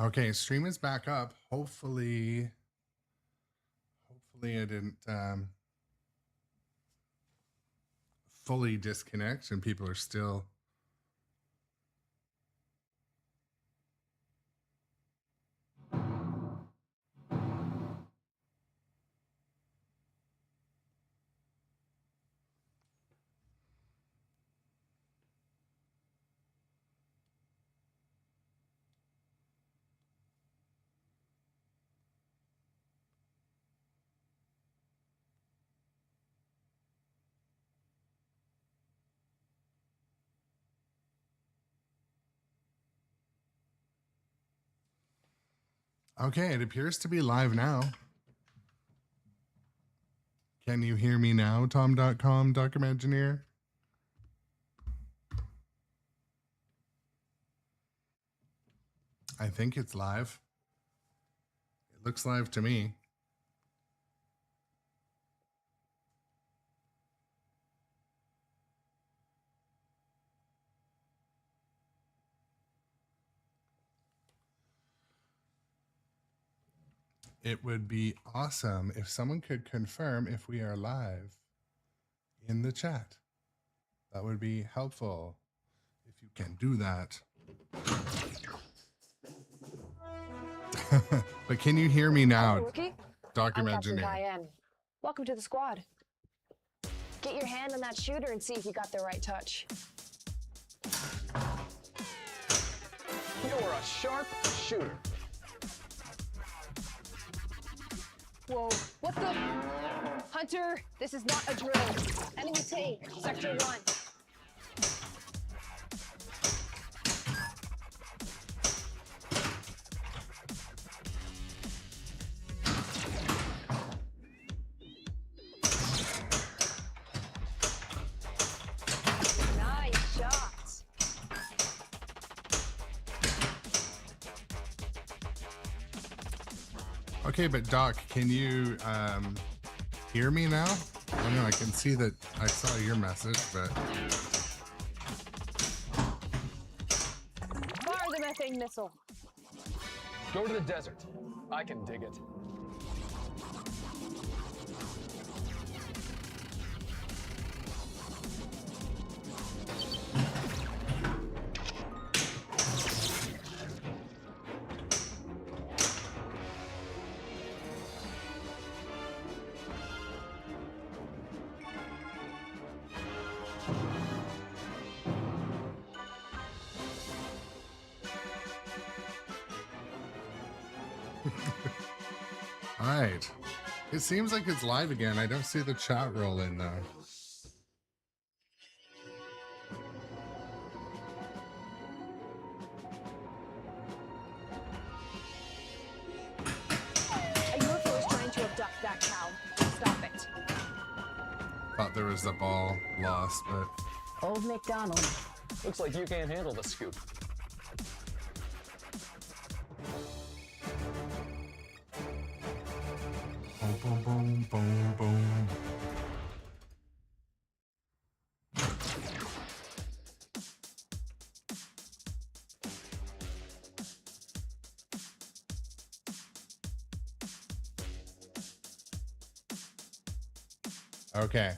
Okay, stream is back up. Hopefully I didn't fully disconnect and people are still. Okay, it appears to be live now. Can you hear me now, Tom.com, Documengineer? I think it's live. It looks live to me. It would be awesome if someone could confirm if we are live in the chat. That would be helpful if you can do that. But can you hear me now, Documengineer? Welcome to the squad. Get your hand on that shooter and see if you got the right touch. You're a sharp shooter. Whoa, what the? Hunter, this is not a drill. Enemy take, sector 1. Nice shots. Okay, but Doc, can you hear me now? I know I can see that I saw your message, but Fire the methane missile. Go to the desert. I can dig it. all right. It seems like it's live again. I don't see the chat roll in though. A UFO is trying to abduct that cow. Stop it. Thought there was the ball lost, but Old MacDonald. Looks like you can't handle the scoop. boom, boom, boom, boom, boom. Okay.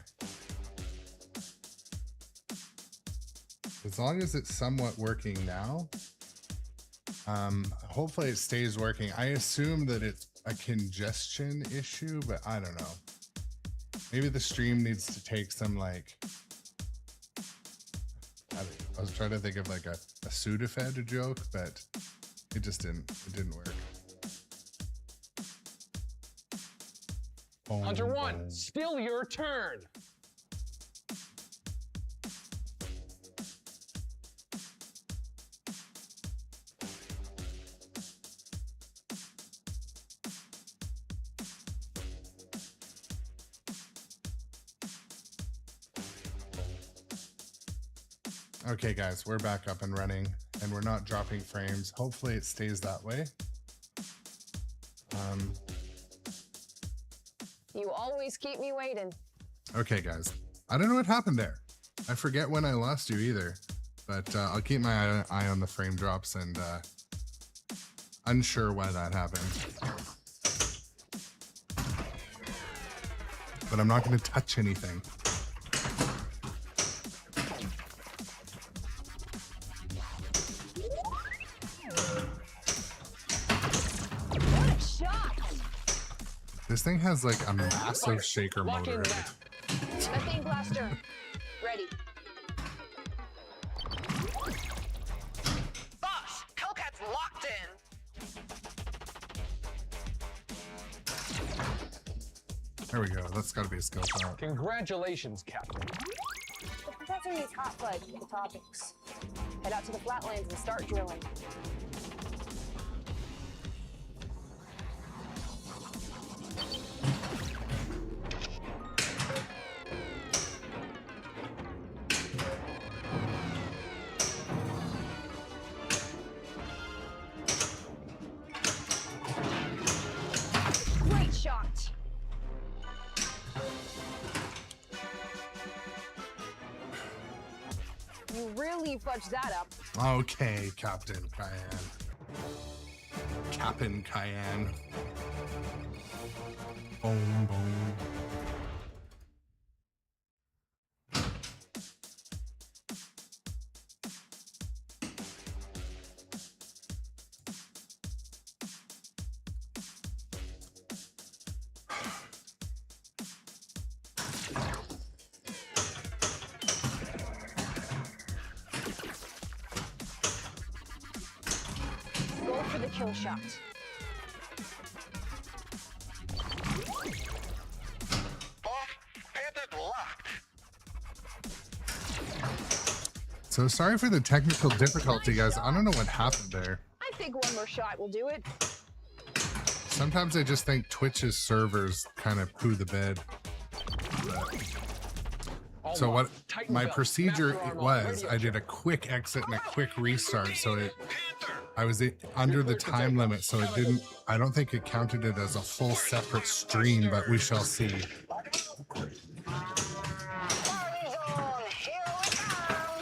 As long as it's somewhat working now, hopefully it stays working. I assume that it's a congestion issue, but I don't know. Maybe the stream needs to take some like, I was trying to think of like a Sudafed joke, but it didn't work. Boom, Hunter 1, boom. still your turn. Okay, guys, we're back up and running, and we're not dropping frames. Hopefully it stays that way. You always keep me waiting. Okay, guys. I don't know what happened there. I forget when I lost you either, but I'll keep my eye on the frame drops, and Unsure why that happened. But I'm not going to touch anything. What a shot! This thing has like a massive shaker Lock motor in in now. it. Methane blaster. Ready. Boss, Hellcat's locked in. There we go. That's got to be a skill shot. Congratulations, Captain. The professor needs hot fudge for the topics. Head out to the flatlands and start drilling. Great shot! You really fudged that up. Okay, Captain Cayenne. Captain Cayenne. Boom, boom. Go for the kill shot. Boss, Panther's locked. So sorry for the technical difficulty, guys. I don't know what happened there. I think one more shot will do it. Sometimes I just think Twitch's servers kind of poo the bed. All So what locked. Tighten my belt. procedure Master arm on was, radio I did a check. quick exit and a quick restart, so it Panther! I was under the time limit, so it didn't. I don't think it counted it as a full separate stream, but we shall see. Party zone, here we come!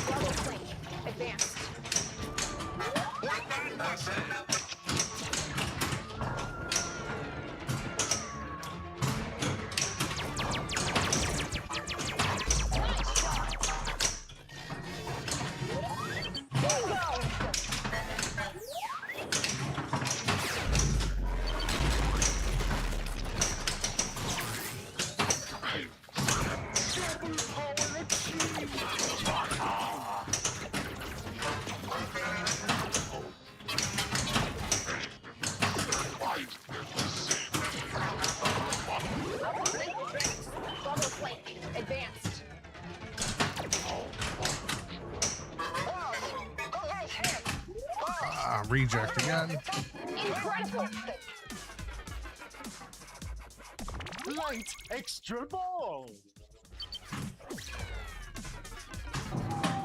Double flank. Advanced. Like that, that's it. Double flank. Advanced. Reject again. Incredible. Light extra ball.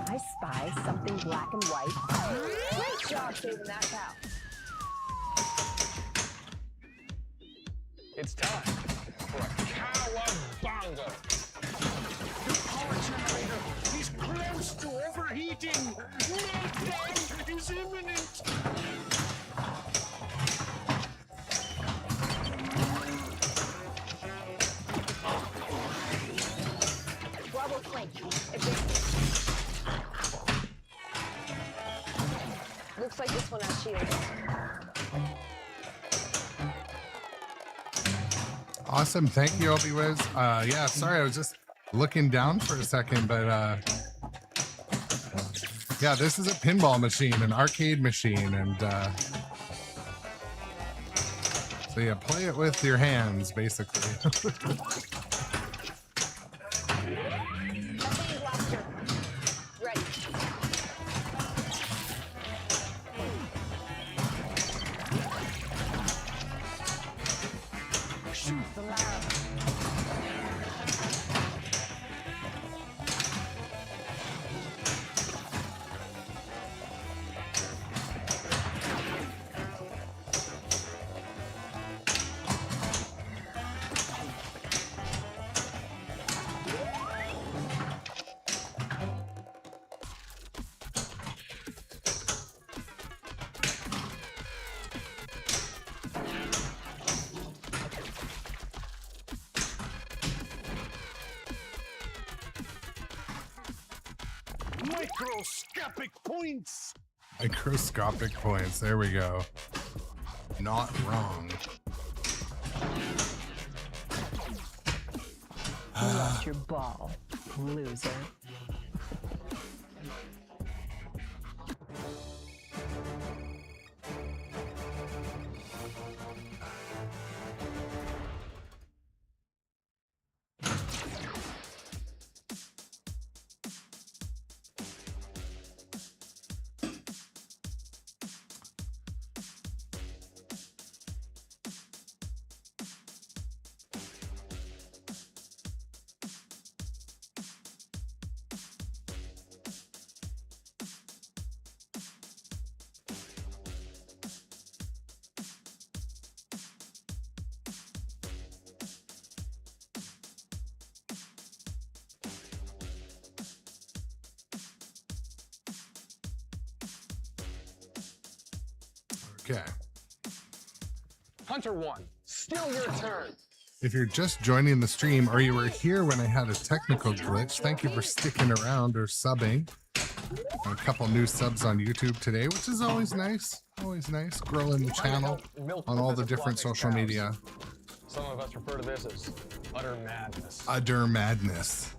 I spy something black and white. Great job saving that cow. It's time for a cowabunga. The power generator is close to overheating. Meltdown is imminent. Double flank. Advanced. Looks like this one has shields. Awesome, thank you, Obi-Wiz. Yeah, sorry, I was just looking down for a second, but yeah, this is a pinball machine, an arcade machine, and so yeah, play it with your hands, basically. Methane blaster. Ready. Shoot the lab. Microscopic points. Microscopic points. There we go. Not wrong. You lost your ball, loser. Okay. Hunter 1, still your turn. If you're just joining the stream or you were here when I had a technical glitch, thank you for sticking around or subbing. A couple new subs on YouTube today, which is always nice. Always nice. Growing the channel on all the different social media. Some of us refer to this as utter madness. Utter madness.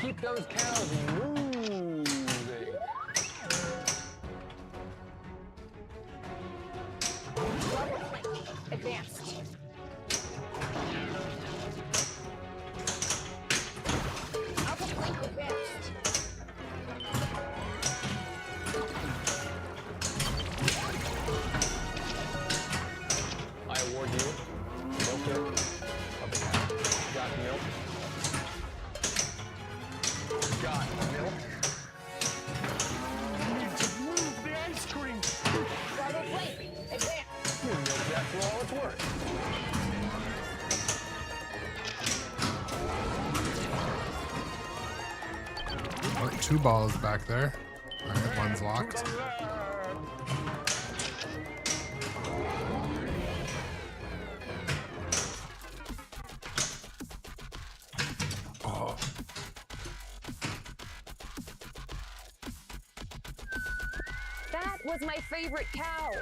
Keep those cows moving. Advanced. Alpha flank advanced. I award you milk of the cow. Got milk. Got milk. Need to move the ice cream. Bravo flank advanced. You milk that for all it's worth. Oh, 2 balls back there. All right, one's locked. Oh. That was my favorite cow.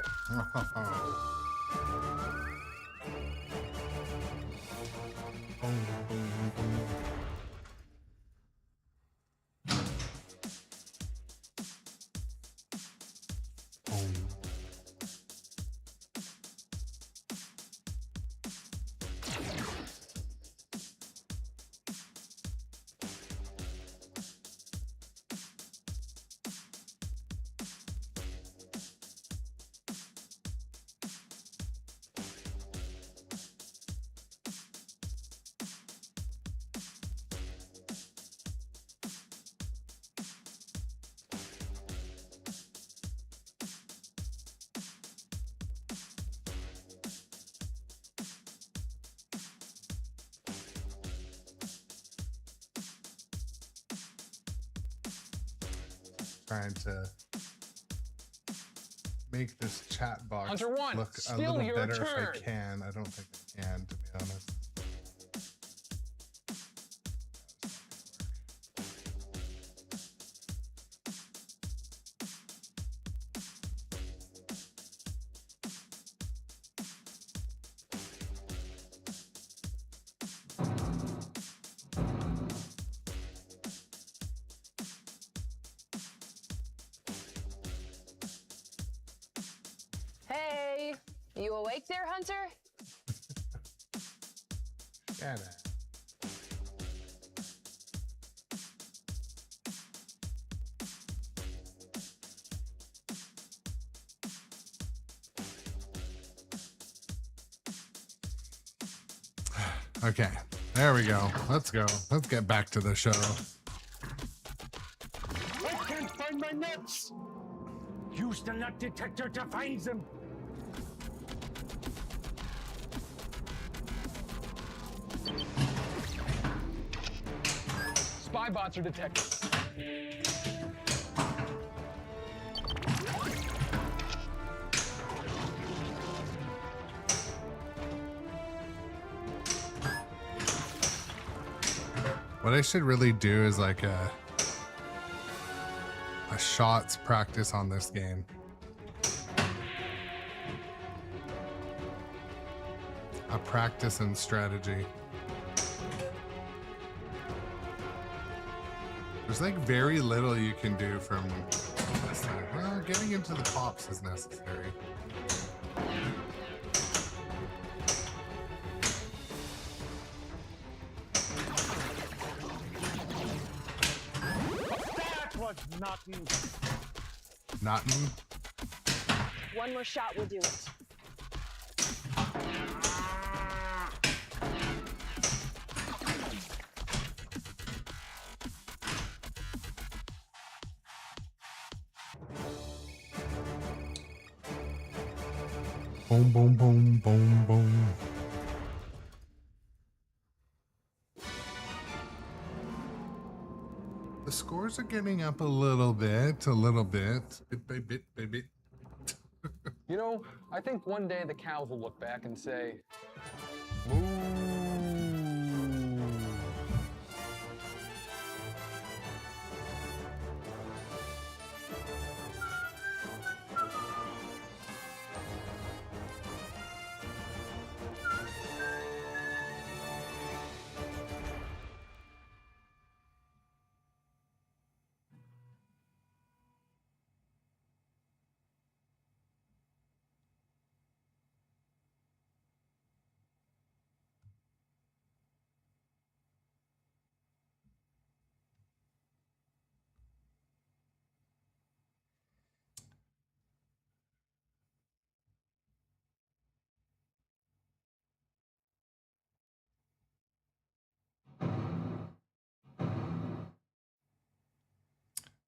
Trying to make this chat box Hunter 1, look a still little your better turn. if I can. I don't think I can, to be honest. Hey, you awake there, Hunter? Shut up. Okay, there we go. Let's go. Let's get back to the show. I can't find my nuts. Use the nut detector to find them. spy bots are detected. What I should really do is like a shots practice on this game. A practice and strategy. There's like very little you can do from this thing. Well, getting into the pops is necessary. That was nothing. Nothing. One more shot will do it. Boom, boom, boom, boom, boom. The scores are getting up a little bit by bit. You know, I think one day the cows will look back and say, moo.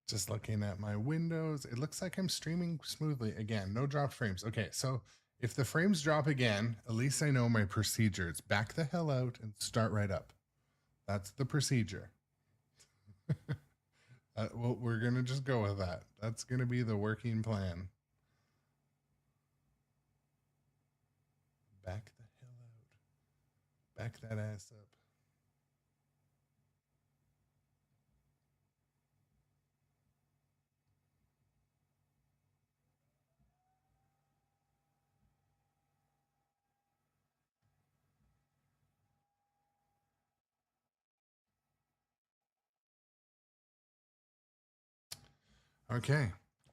Just looking at my windows, it looks like I'm streaming smoothly again. No drop frames. Okay, so if the frames drop again, at least I know my procedure. It's back the hell out and start right up. That's the procedure. Well, we're gonna just go with that. That's gonna be the working plan. Back the hell out. Back that ass up. Okay,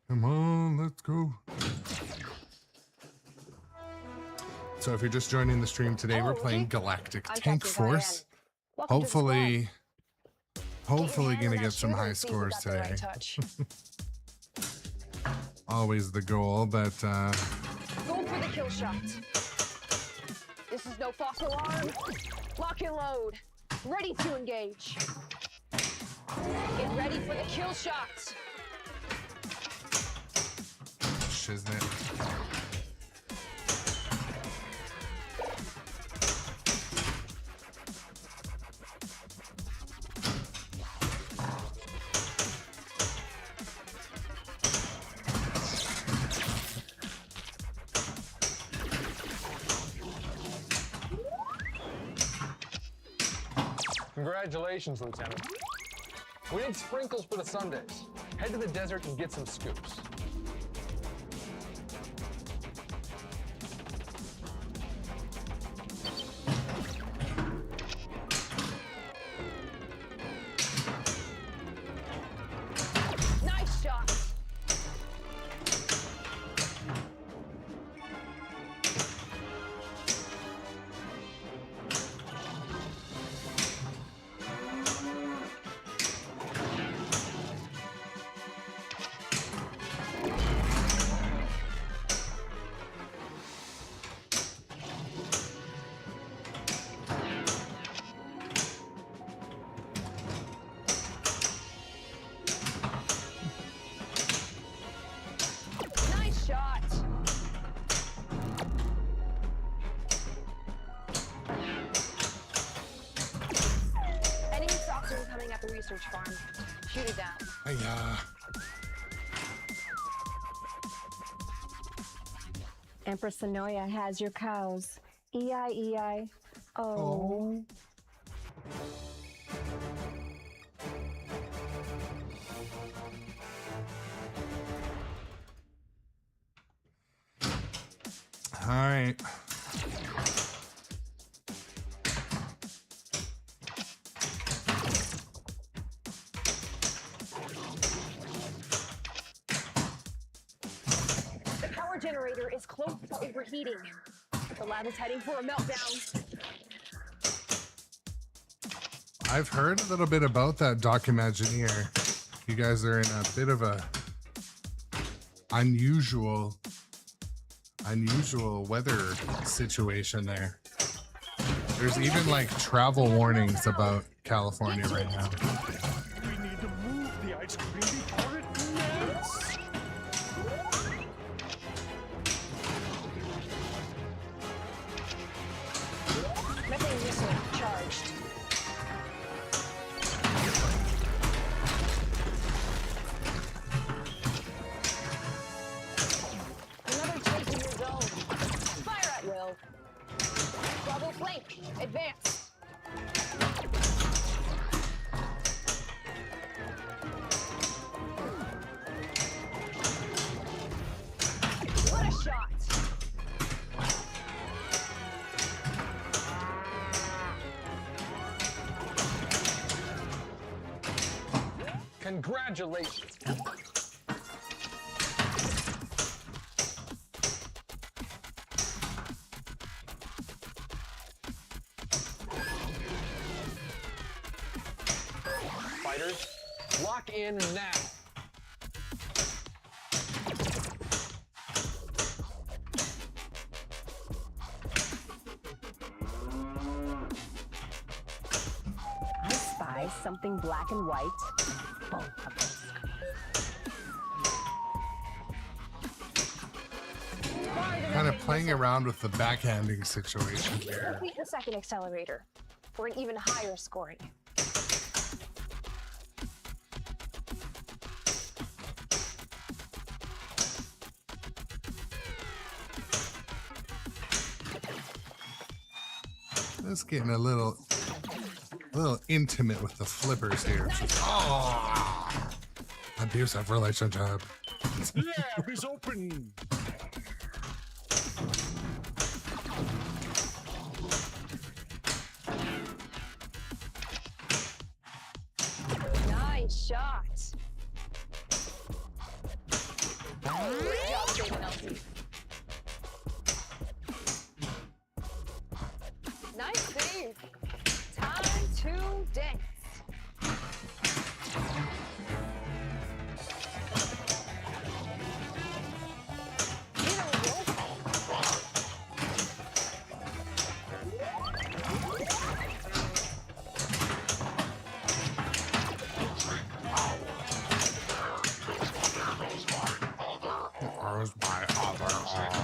come on, let's go. So if you're just joining the stream today, we're playing Galactic Tank Force. Hopefully gonna get some high scores today. Always the goal, but Go for the kill shot. This is no false alarm. Lock and load. Ready to engage. Get ready for the kill shot. shiznit. Congratulations, Lieutenant. We need sprinkles for the Sundays. Head to the desert and get some scoops. Nice shot. the research farm. Shoot it down. Hiya. Empress Sonoya has your cows. E-I-E-I-O. Oh. All right. The power generator is close to overheating. The lab is heading for a meltdown. I've heard a little bit about that Documagineer. You guys are in a bit of a unusual weather situation there. There's even like travel warnings about California right now. We need to move the ice cream before it melts. Methane missile charged. Another chase in your zone. Fire at will. Bravo flank. Advance. What a shot. Congratulations. Fighters, lock in now. I spy something black and white. Both of us. Kind of playing around with the backhanding situation here. Complete the second accelerator for an even higher scoring. It's getting a little intimate with the flippers here. Oh, abusive relationship. Lab is open. Nice shot. Great job, David Elsie. Nice save. Time to dance. Where's my other arm?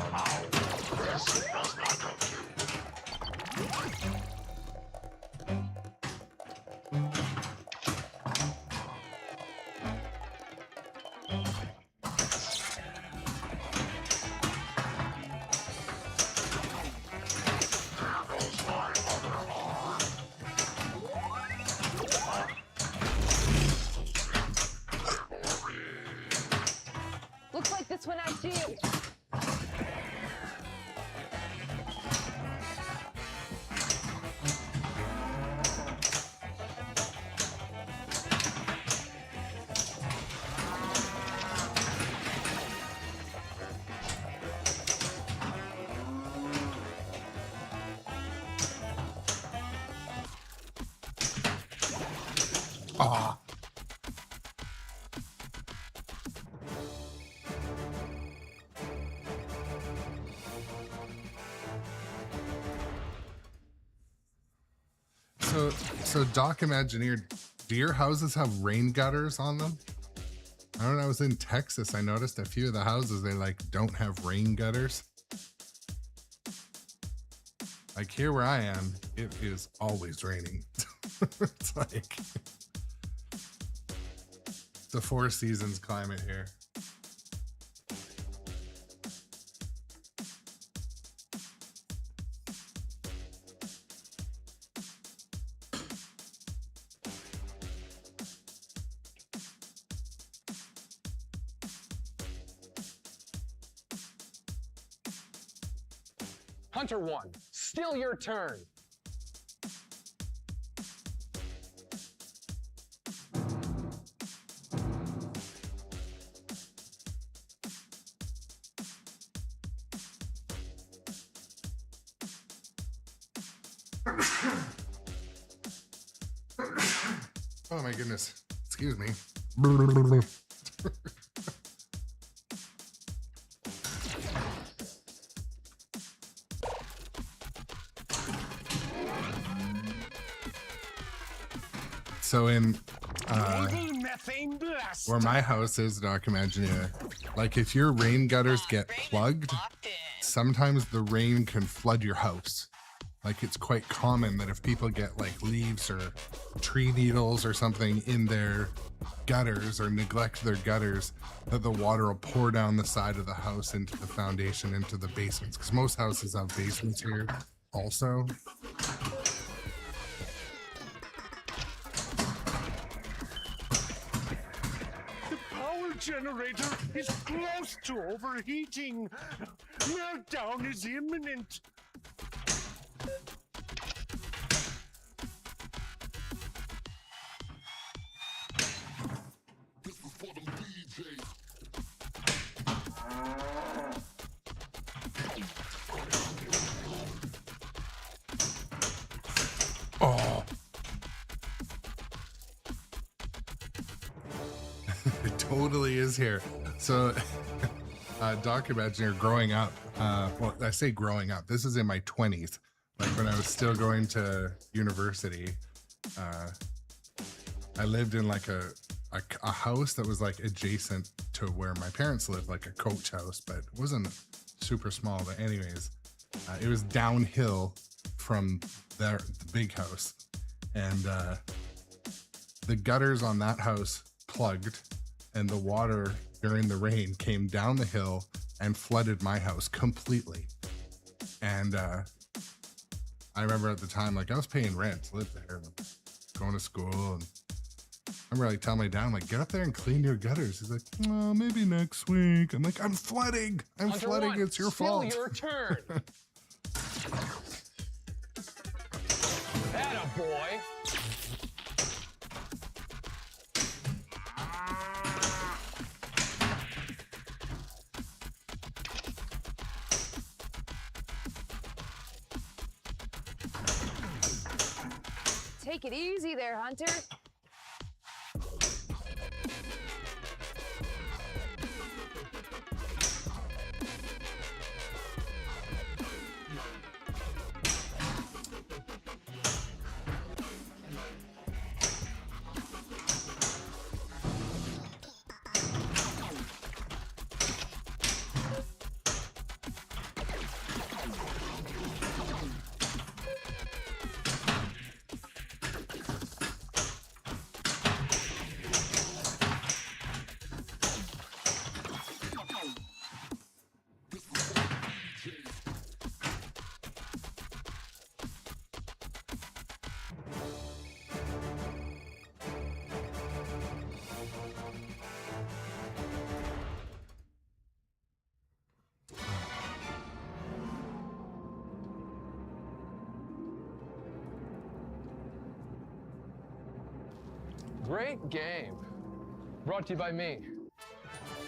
Looks like this one has you. Ah. So Documagineer, do your houses have rain gutters on them? I don't know, I was in Texas. I noticed a few of the houses, they like don't have rain gutters. Like here where I am, it is always raining. It's like the Four Seasons climate here. Hunter 1, still your turn. Oh my goodness. Excuse me. So in Maybe methane blast. where my house is, Doc, imagine like if your rain gutters get plugged, sometimes the rain can flood your house. Like it's quite common that if people get like leaves or tree needles or something in their gutters or neglect their gutters, that the water will pour down the side of the house into the foundation, into the basements. Because most houses have basements here also. The power generator is close to overheating. Meltdown is imminent. Oh. It totally is here. So, Doc, imagine you're growing up. Well, I say growing up. This is in my 20s. Like when I was still going to university. I lived in like a house that was like adjacent to where my parents lived, like a coach house, but it wasn't super small. But anyways, it was downhill from the big house, and the gutters on that house plugged, and the water during the rain came down the hill and flooded my house completely. And I remember at the time, like I was paying rent to live there, and going to school, and I remember like telling my dad, I'm like, get up there and clean your gutters. He's like, oh, maybe next week. I'm like, I'm flooding. I'm Hunter flooding. 1, It's your still fault. your turn. Atta boy. Take it easy there, Hunter. Great game. Brought to you by me,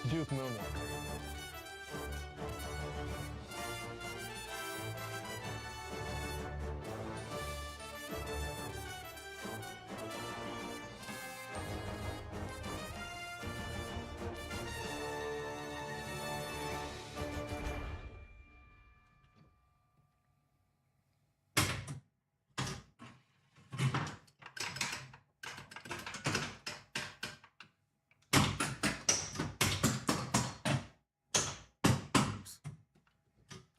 Duke Moonwalker.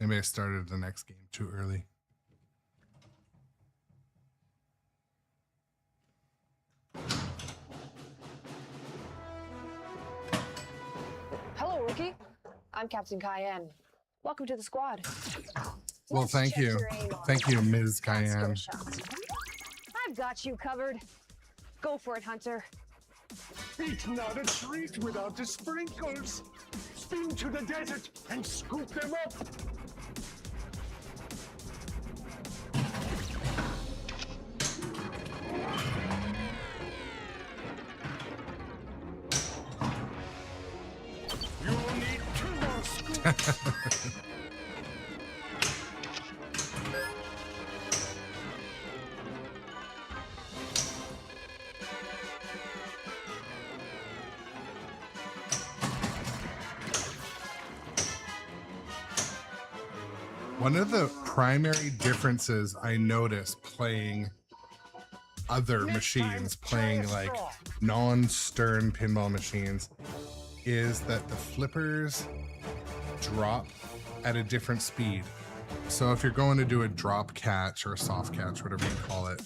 Maybe I started the next game too early. Rookie. I'm Captain Cayenne. Welcome to the squad. Well, Let's thank check you. your aim on Thank you, that Ms. skill Cayenne. shot. I've got you covered. Go for it, Hunter. It's not a treat without the sprinkles. Spin to the desert and scoop them up. You'll need 2 more scoops. One of the primary differences I noticed playing other machines, playing like non-stern pinball machines, is that the flippers drop at a different speed. So if you're going to do a drop catch or a soft catch, whatever you call it,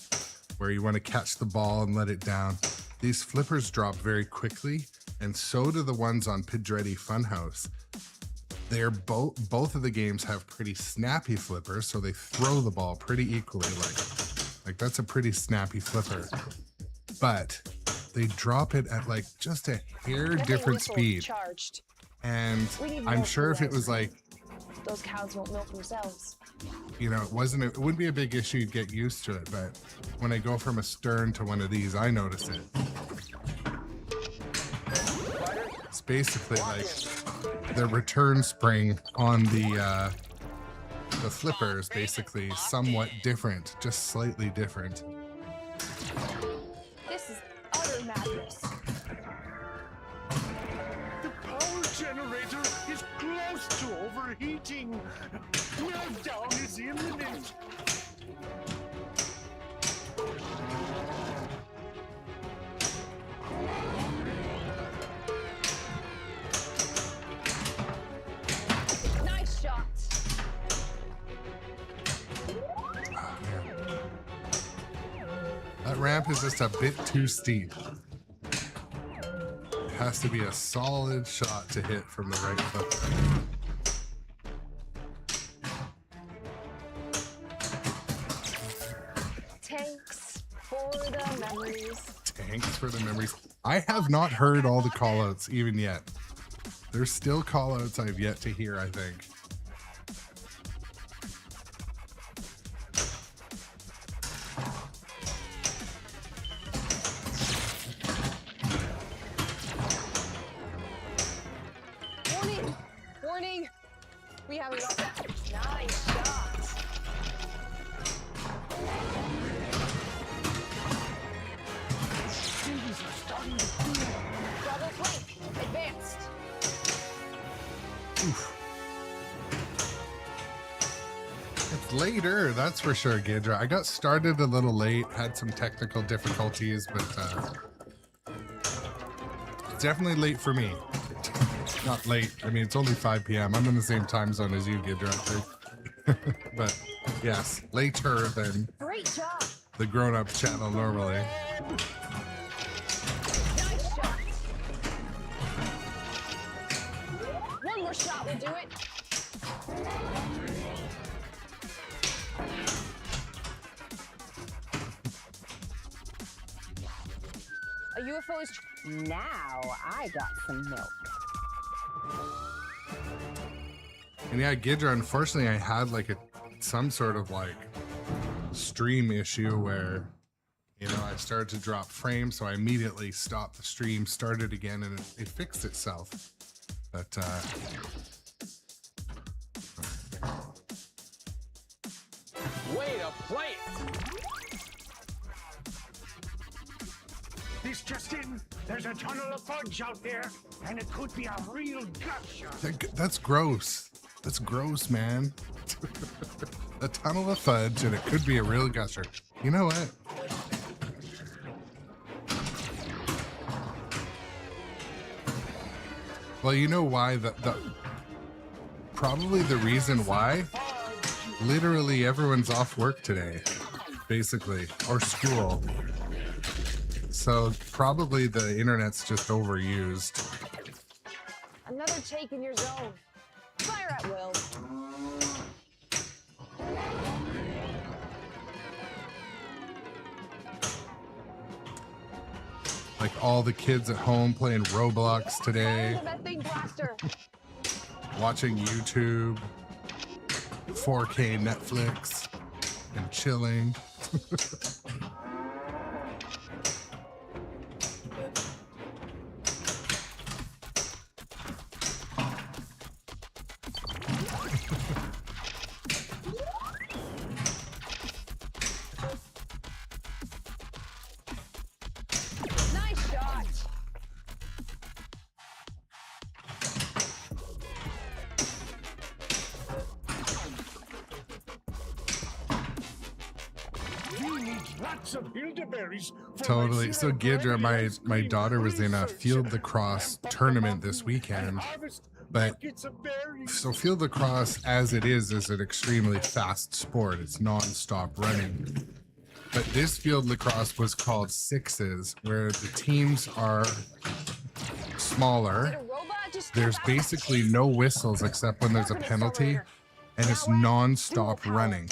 where you want to catch the ball and let it down, these flippers drop very quickly, and so do the ones on Pidgeretti Funhouse. They're both of the games have pretty snappy flippers, so they throw the ball pretty equally. Like that's a pretty snappy flipper, but they drop it at like just a hair different speed. Charged. And We need I'm milk sure if for it was like, Those cows won't milk themselves. you know, it wouldn't be a big issue. You'd get used to it. But when I go from a stern to one of these, I notice it. It's basically like the return spring on the flippers, basically somewhat different, just slightly different. This is utter madness. The power generator is close to overheating. Meltdown is imminent. Nice shot. That ramp is just a bit too steep. It has to be a solid shot to hit from the right foot. Tanks for the memories. Thanks for the memories. I have not heard all the callouts even yet. There's still callouts I've yet to hear, I think. Warning! Warning! We haven't got that. Nice shot. Things are starting to cool. Double flank. Advanced. It's later, that's for sure, Gidra. I got started a little late, had some technical difficulties, but it's definitely late for me. Not late. I mean, it's only 5 p.m. I'm in the same time zone as you, Gidra, I think. But yes, later than Great job. the grown-up channel normally. Nice shot. One more shot will do it. A UFO is. Now I got some milk. And yeah, Gidra, unfortunately, I had like some sort of like stream issue where, you know, I started to drop frames, so I immediately stopped the stream, started again, and it fixed itself. But Way to play it! This just in, there's a tunnel of fudge out there, and it could be a real gusher. that's gross. That's gross, man. A tunnel of fudge, and it could be a real gusher. You know what? Well, you know why probably the reason why literally everyone's off work today, basically, or school. So probably the internet's just overused. Another take in your zone. Fire at will. Like all the kids at home playing Roblox Fire today, the methane blaster. watching YouTube, 4K Netflix, and chilling. Nice shot. We need lots of elderberries. for Totally. my So cereal Gidra, variety my ice daughter cream was in a research. field lacrosse tournament this weekend. But Buckets of berries. so field lacrosse as it is an extremely fast sport. It's non-stop running. But this field lacrosse was called sixes, where the teams are Did smaller. a robot just There's step out? basically no whistles except when there's a penalty, and it's non-stop running.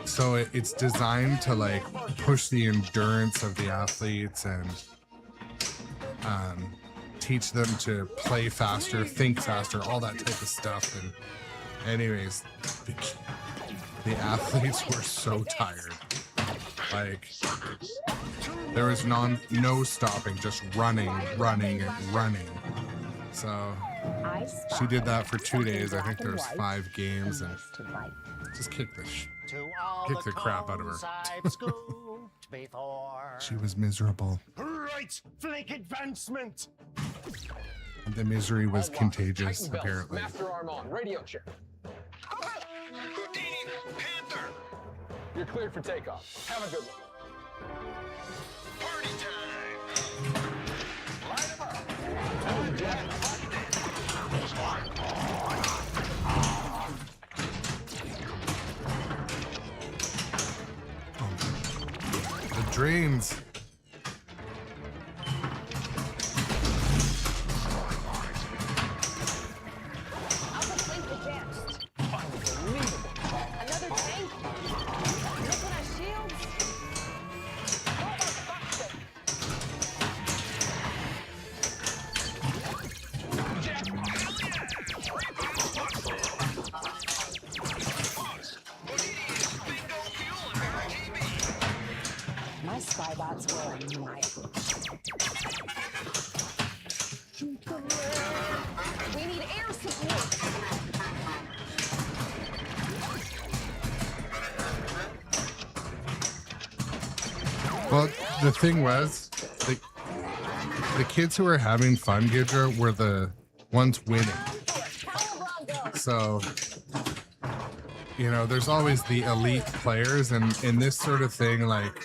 So it's designed to like push the endurance of the athletes and teach them to play faster, think faster, all that type of stuff. And anyways, the athletes were so tired. Like there was no stopping, just running. So I she did spy that for 2 days. I black think and there was white 5 games and used to bite. just kicked To all Kick the crap out of her. cones I've scooped before. She was miserable. Right flank advancement. The misery was All locked. contagious, Tighten belts. apparently. Master arm on. Radio check. Houdini, Panther, You're cleared for takeoff. Have a good one. party time. Light 'em up. Tell him, Jack. The dreams. Alpha flank advanced. Unbelievable. Another tank. Look at our shields. Robot busted. My spy bots were maniacal. We need air support. Well, the thing was, the kids who were having fun, Gidra, were the ones winning. Power Bronco. So, you know, there's always the elite players, and in this sort of thing, like,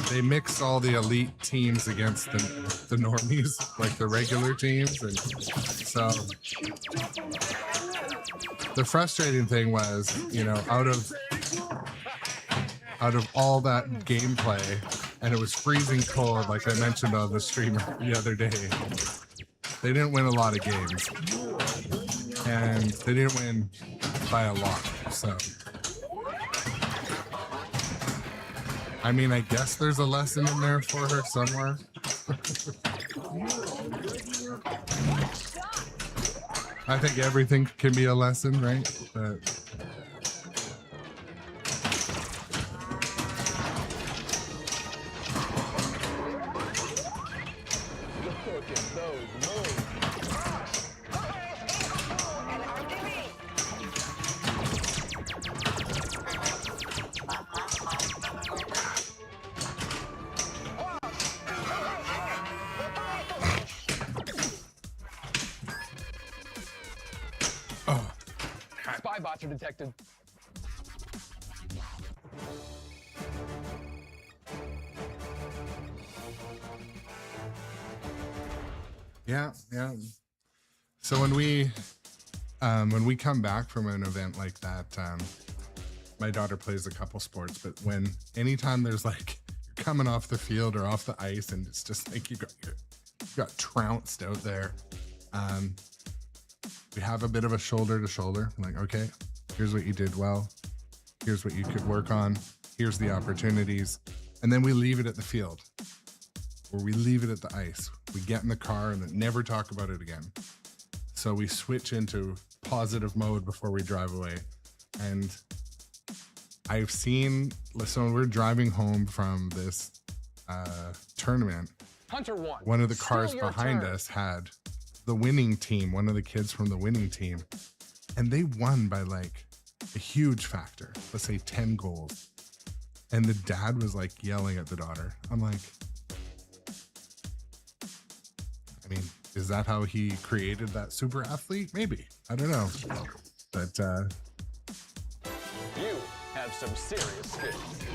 they mix all the elite teams against the normies, like the regular teams, and so the frustrating thing was, you know, out of all that gameplay, and it was freezing cold, like I mentioned on the streamer the other day, they didn't win a lot of games, and they didn't win by a lot. So I mean, I guess there's a lesson in there for her somewhere. I think everything can be a lesson, right? But Look at those moves. Spy bots are detected. yeah. So when we come back from an event like that, my daughter plays a couple sports, but anytime there's like you're coming off the field or off the ice, and it's just like you got trounced out there, We have a bit of a shoulder to shoulder. Like, okay, here's what you did well. Here's what you could work on. Here's the opportunities. And then we leave it at the field, or we leave it at the ice. We get in the car and then never talk about it again. So we switch into positive mode before we drive away. And I've seen, so when we're driving home from this tournament, Hunter won. one of the Still cars your behind turn. us had the winning team, one of the kids from the winning team, and they won by like a huge factor, let's say 10 goals. And the dad was like yelling at the daughter. I'm like, I mean, is that how he created that super athlete? Maybe. I don't know. But You have some serious skills.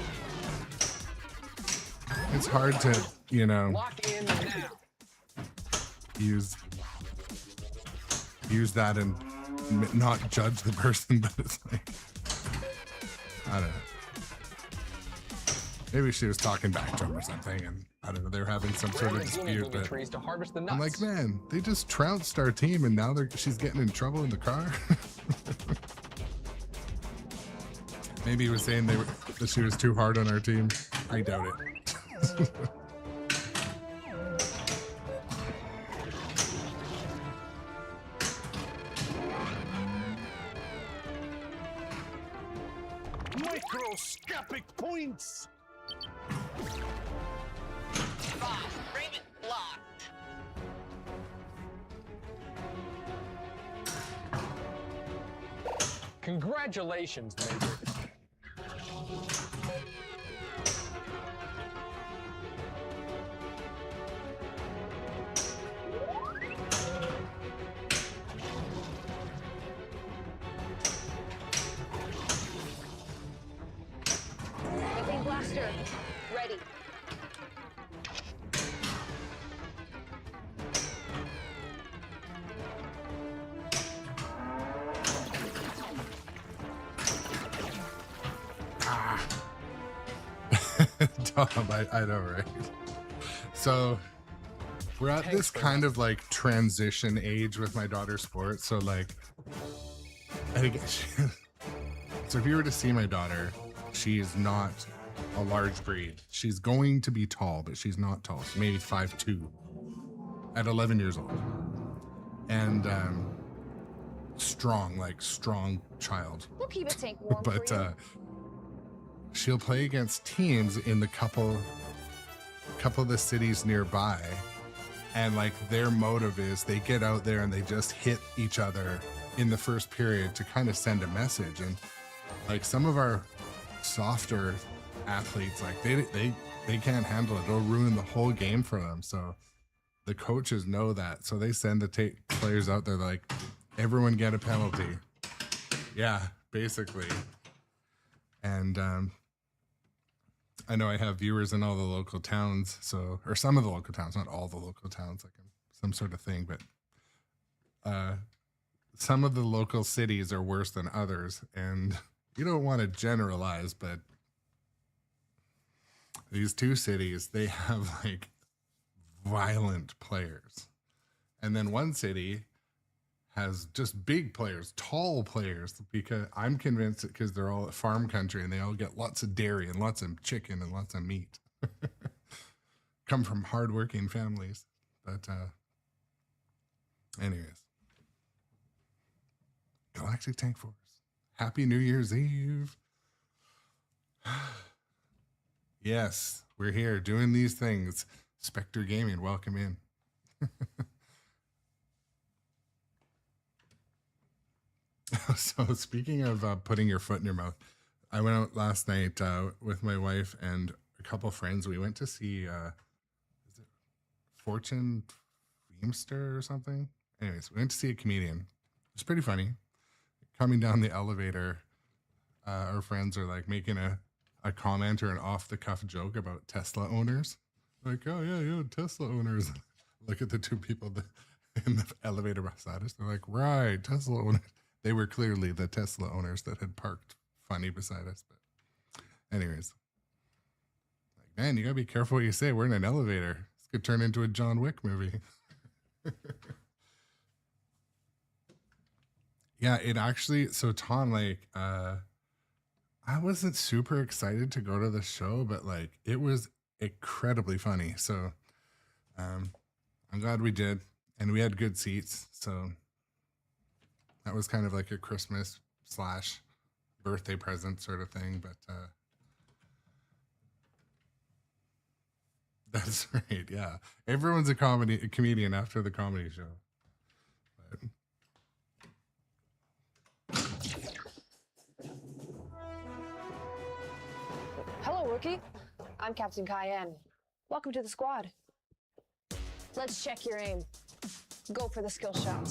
it's hard to, you know, Lock in now. use that and not judge the person, but it's like, I don't know. Maybe she was talking back to him or something, and I don't know, they're having some sort of Brandon's dispute, moving but trees to harvest the nuts. I'm like, man, they just trounced our team and now she's getting in trouble in the car. Maybe he was saying that she was too hard on our team. I doubt it. Microscopic points. Raven blocked. Congratulations, Major. Methane blaster, ready. Tom, I know, right? So we're at this kind of like transition age with my daughter's sport. So like, I think so if you were to see my daughter, she is not a large breed. She's going to be tall, but she's not tall. She's maybe 5'2" at 11 years old. And strong child. We'll keep a tank warm But for you. she'll play against teams in the couple of the cities nearby, and like their motive is they get out there and they just hit each other in the first period to kind of send a message. And like some of our softer athletes, like they can't handle it. It'll ruin the whole game for them. So the coaches know that, so they send the players out there like, everyone get a penalty. Yeah, basically. And I know I have viewers in all the local towns, so, or some of the local towns, not all the local towns, like some sort of thing, but some of the local cities are worse than others, and you don't want to generalize, but these two cities, they have like violent players. And then one city has just big players, tall players, because I'm convinced that because they're all farm country and they all get lots of dairy and lots of chicken and lots of meat. Come from hardworking families. But anyways. Galactic Tank Force. Happy New Year's Eve. Yes, we're here doing these things. Spectre Gaming, welcome in. So speaking of putting your foot in your mouth, I went out last night with my wife and a couple friends. We went to see, is it Fortune Feimster or something? Anyways, we went to see a comedian. It's pretty funny. Coming down the elevator, our friends are like making a comment or an off-the-cuff joke about Tesla owners. Like, oh yeah, Tesla owners. Look at the two people in the elevator beside us. They're like, right, Tesla owners. They were clearly the Tesla owners that had parked funny beside us. But anyways, like, man, you gotta be careful what you say. We're in an elevator. This could turn into a John Wick movie. Yeah, it actually, so Tom, like, I wasn't super excited to go to the show, but like it was incredibly funny. So I'm glad we did, and we had good seats. So that was kind of like a Christmas slash birthday present sort of thing. But that's right. Yeah, everyone's a comedian after the comedy show. But, Hello, rookie. I'm Captain Cayenne. Welcome to the squad. Let's check your aim. Go for the skill shot.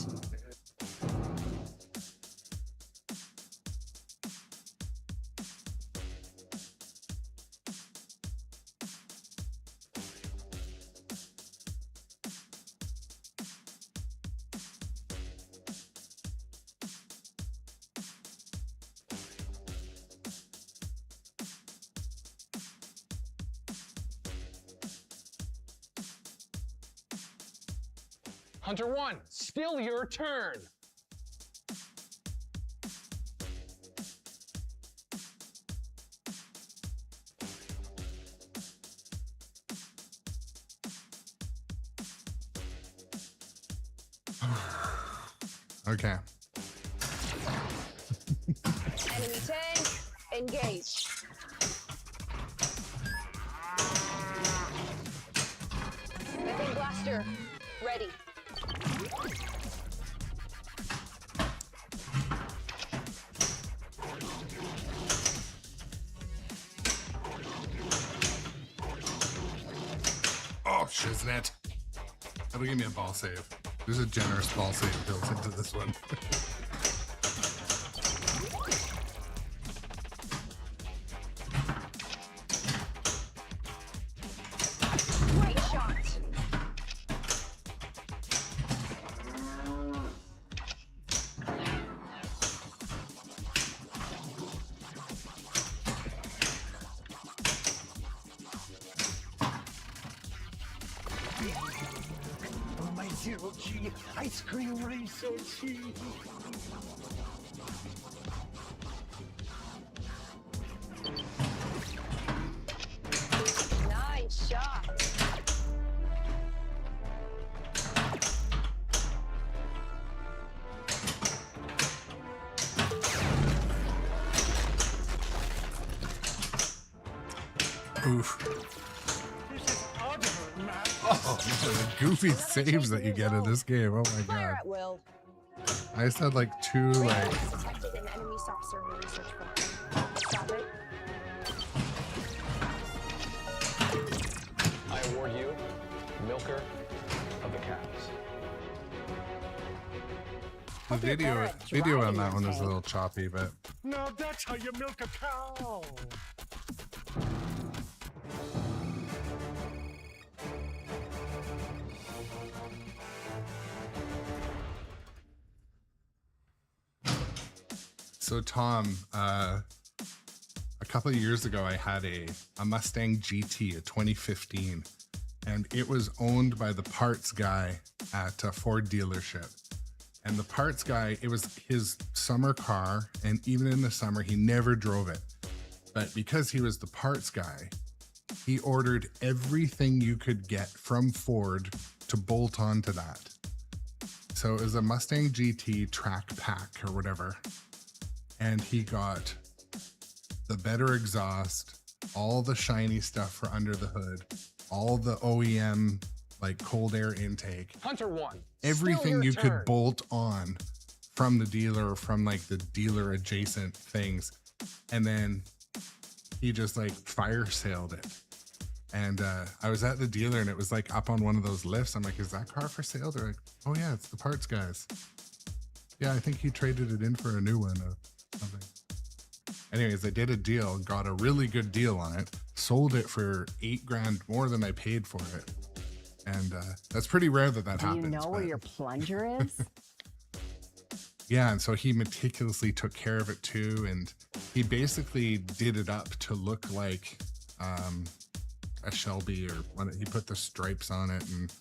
Hunter 1, still your turn. okay. Enemy tank, engage. Methane blaster, ready. Oh, shiznit. That'll give me a ball save. There's a generous ball save built into this one. Great shot. Oh, my zero-G ice cream racer G. Nice shot. Oof. This is Oliver, man. Oh, the goofy saves that you get in this game. Oh my Fire god. at will. I just had like two like Detected an enemy saucer in the research program. Stop it. I award you Milker of the Cows. the video on that one is a little choppy, but Now that's how you milk a cow. so Tom, a couple of years ago, I had a Mustang GT, a 2015, and it was owned by the parts guy at a Ford dealership. And the parts guy, it was his summer car, and even in the summer, he never drove it. But because he was the parts guy, he ordered everything you could get from Ford to bolt onto that. So it was a Mustang GT track pack or whatever. And he got the better exhaust, all the shiny stuff for under the hood, all the OEM like cold air intake, Hunter 1, everything still your you turn. could bolt on from the dealer or from like the dealer adjacent things. And then he just like fire sailed it. And I was at the dealer and it was like up on one of those lifts. I'm like, is that car for sale? They're like, oh yeah, it's the parts guys. Yeah, I think he traded it in for a new one or something. Anyways, they did a deal, got a really good deal on it, sold it for $8,000 more than I paid for it. And that's pretty rare that Do happens. you know where but- your plunger is? Yeah, and so he meticulously took care of it too, and he basically did it up to look like a Shelby or one. He put the stripes on it, and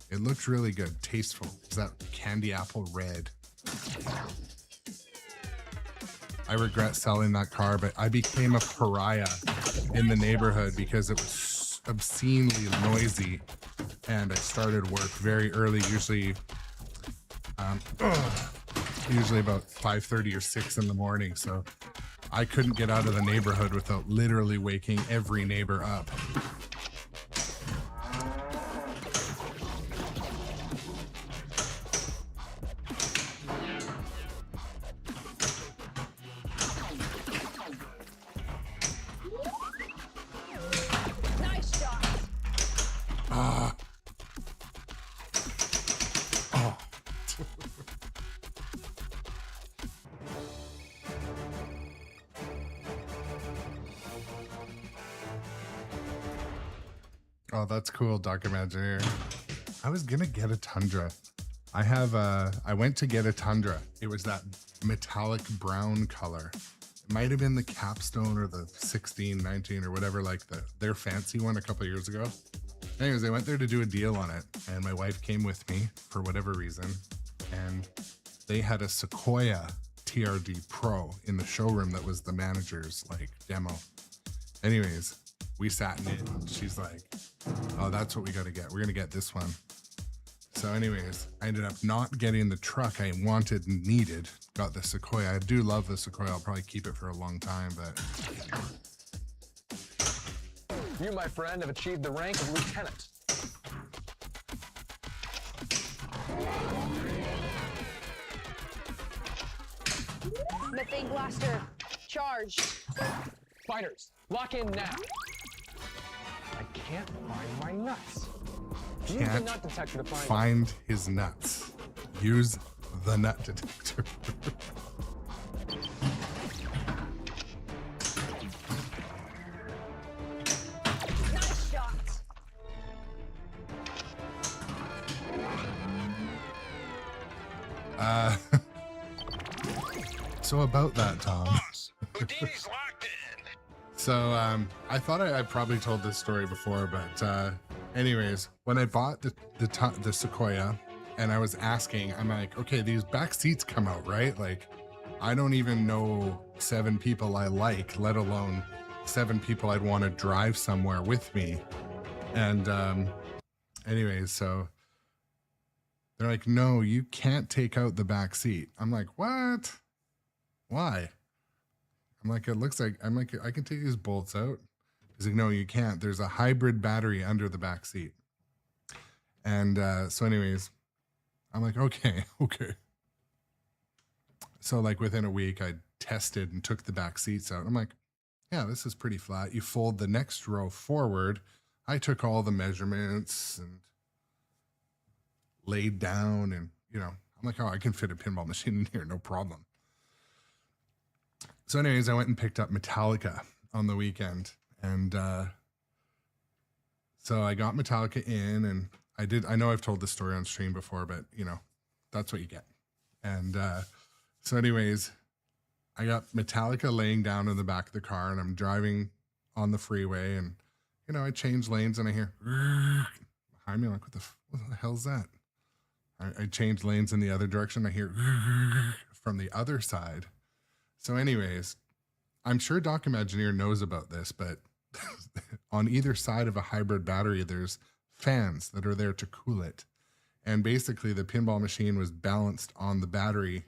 it looked really good, tasteful. It's that candy apple red. I regret selling that car, but I became a pariah in the neighborhood because it was obscenely noisy. And I started work very early, usually about 5:30 or 6 in the morning. So I couldn't get out of the neighborhood without literally waking every neighbor up. Nice shot. Oh. Oh, that's cool, Doc Imagineer. I was gonna get a Tundra. I went to get a Tundra. It was that metallic brown color. It might have been the Capstone or the 16, 19 or whatever, like their fancy one a couple of years ago. Anyways, I went there to do a deal on it, and my wife came with me for whatever reason, and they had a Sequoia TRD Pro in the showroom that was the manager's like demo. Anyways, we sat in it, and she's like, oh, that's what we got to get. We're going to get this one. So anyways, I ended up not getting the truck I wanted and needed. Got the Sequoia. I do love the Sequoia. I'll probably keep it for a long time, but... You, my friend, have achieved the rank of lieutenant. Methane blaster. Charged. Fighters, lock in now. I can't find my nuts. Use the Can't nut detector to find find his nuts. Use the nut detector. Nice shot. So about that, Tom. Boss, Houdini's locked in. So I thought I probably told this story before, but anyways, when I bought the Sequoia and I was asking, I'm like, okay, these back seats come out, right? Like, I don't even know 7 people I like, let alone 7 people I'd want to drive somewhere with me. And anyways, so they're like, no, you can't take out the back seat. I'm like, what? Why? I'm like, it looks like, I'm like, I can take these bolts out. He's like, no, you can't. There's a hybrid battery under the back seat. And so anyways, I'm like, okay. So like within a week, I tested and took the back seats out. I'm like, yeah, this is pretty flat. You fold the next row forward. I took all the measurements and laid down, and you know, I'm like, oh, I can fit a pinball machine in here, no problem. So anyways, I went and picked up Metallica on the weekend, and so I got Metallica in, and I know I've told this story on stream before, but you know, that's what you get. And so anyways, I got Metallica laying down in the back of the car, and I'm driving on the freeway, and you know, I change lanes and I hear behind me. I'm like, what the hell's that? I change lanes in the other direction. I hear from the other side. So anyways, I'm sure Doc Imagineer knows about this, but on either side of a hybrid battery, there's fans that are there to cool it. And basically the pinball machine was balanced on the battery.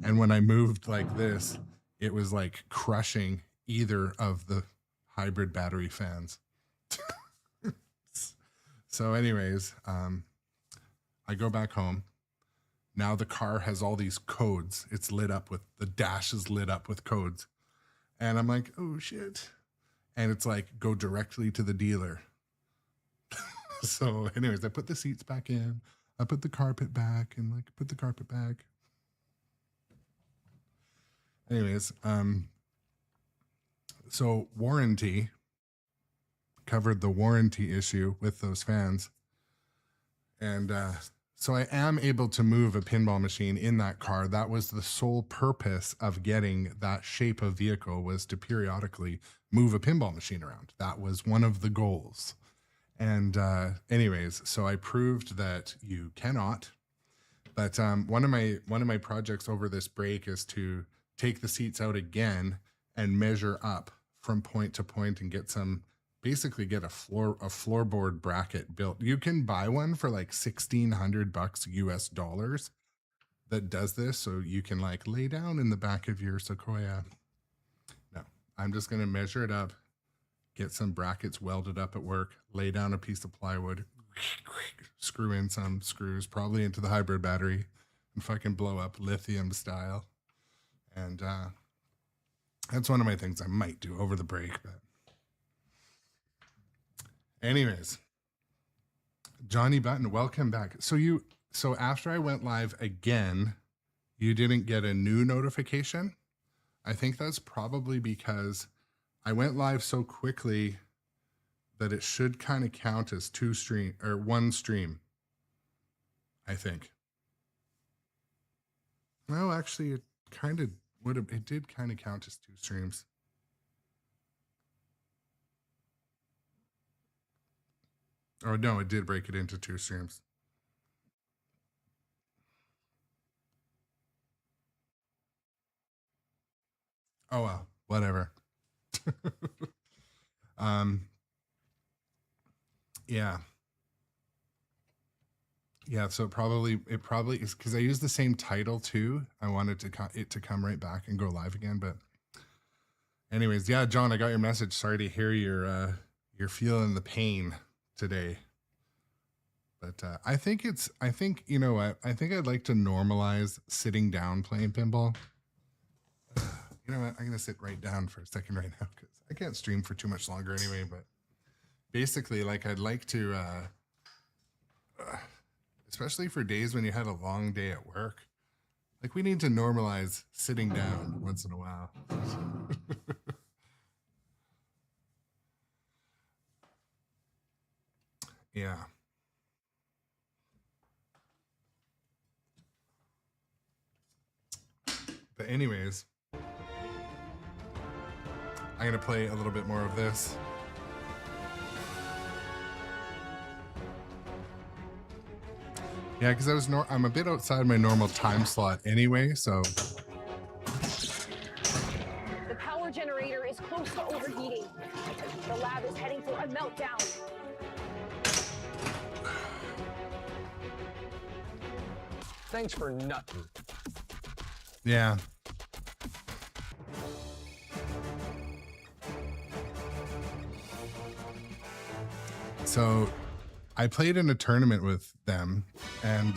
And when I moved like this, it was like crushing either of the hybrid battery fans. So anyways, I go back home. Now the car has all these codes. It's lit up with, the dash is lit up with codes. And I'm like, oh shit. And it's like, go directly to the dealer. So anyways, I put the seats back in. I put the carpet back and like put the carpet back. Anyways, so warranty covered the warranty issue with those fans. And so I am able to move a pinball machine in that car. That was the sole purpose of getting that shape of vehicle, was to periodically move a pinball machine around. That was one of the goals. And anyways, so I proved that you cannot. But one of my projects over this break is to take the seats out again and measure up from point to point and get some, basically get a floorboard bracket built. You can buy one for like $1,600 US dollars that does this, so you can like lay down in the back of your Sequoia. No, I'm just going to measure it up, get some brackets welded up at work, lay down a piece of plywood, screw in some screws, probably into the hybrid battery, and fucking blow up lithium style. And that's one of my things I might do over the break. But anyways, Johnny Button, welcome back. So after I went live again, you didn't get a new notification. I think that's probably because I went live so quickly that it should kind of count as one stream, I think. No, actually, it kind of it did kind of count as 2 streams. Oh, no, it did break it into 2 streams. Oh, well, whatever. Yeah. Yeah, so it probably is because I used the same title too. I wanted it to come right back and go live again. But anyways, yeah, John, I got your message. Sorry to hear you're feeling the pain today. But I think you know what? I think I'd like to normalize sitting down playing pinball. You know what? I'm gonna sit right down for a second right now because I can't stream for too much longer anyway. But basically, like, I'd like to. Especially for days when you had a long day at work. Like, we need to normalize sitting down once in a while. Yeah. But anyways, I'm going to play a little bit more of this. Yeah, because I'm a bit outside my normal time slot anyway, so. The power generator is close to overheating. The lab is heading for a meltdown. Thanks for nothing. Yeah. So I played in a tournament with them, and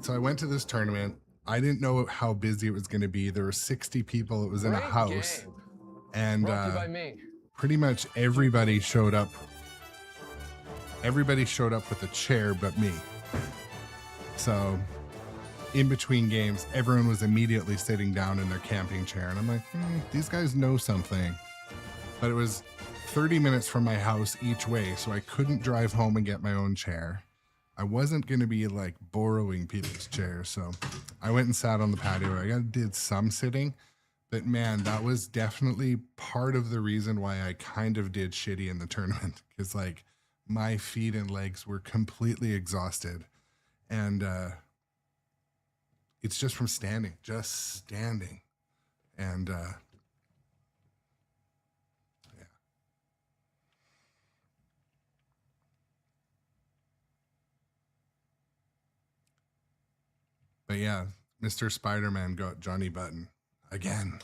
so I went to this tournament. I didn't know how busy it was going to be. There were 60 people. It was in a Great house, game. and Brought to you by me. pretty much everybody showed up. Everybody showed up with a chair but me. So in between games, everyone was immediately sitting down in their camping chair, and I'm like, these guys know something. But it was 30 minutes from my house each way, so I couldn't drive home and get my own chair. I wasn't going to be like borrowing people's chairs, so I went and sat on the patio. I did some sitting, but man, that was definitely part of the reason why I kind of did shitty in the tournament, because like my feet and legs were completely exhausted, and it's just from standing, and But yeah, Mr. Spider-Man got Johnny Button again.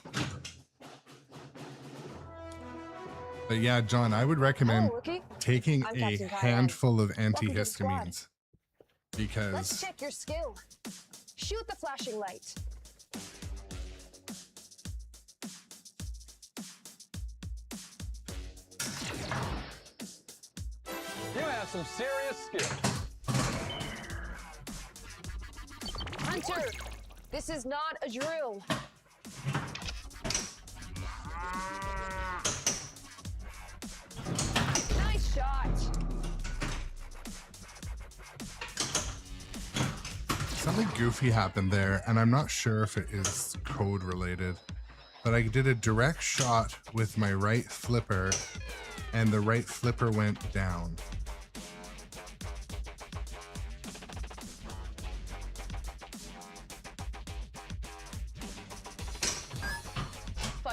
But yeah, John, I would recommend Hello, Rookie. taking I'm a Captain Kyle. handful of Welcome to the squad. antihistamines Let's because check your skill. Shoot the flashing light. You have some serious skill. Hunter, this is not a drill. Nice shot. something goofy happened there, and I'm not sure if it is code related, but I did a direct shot with my right flipper, and the right flipper went down.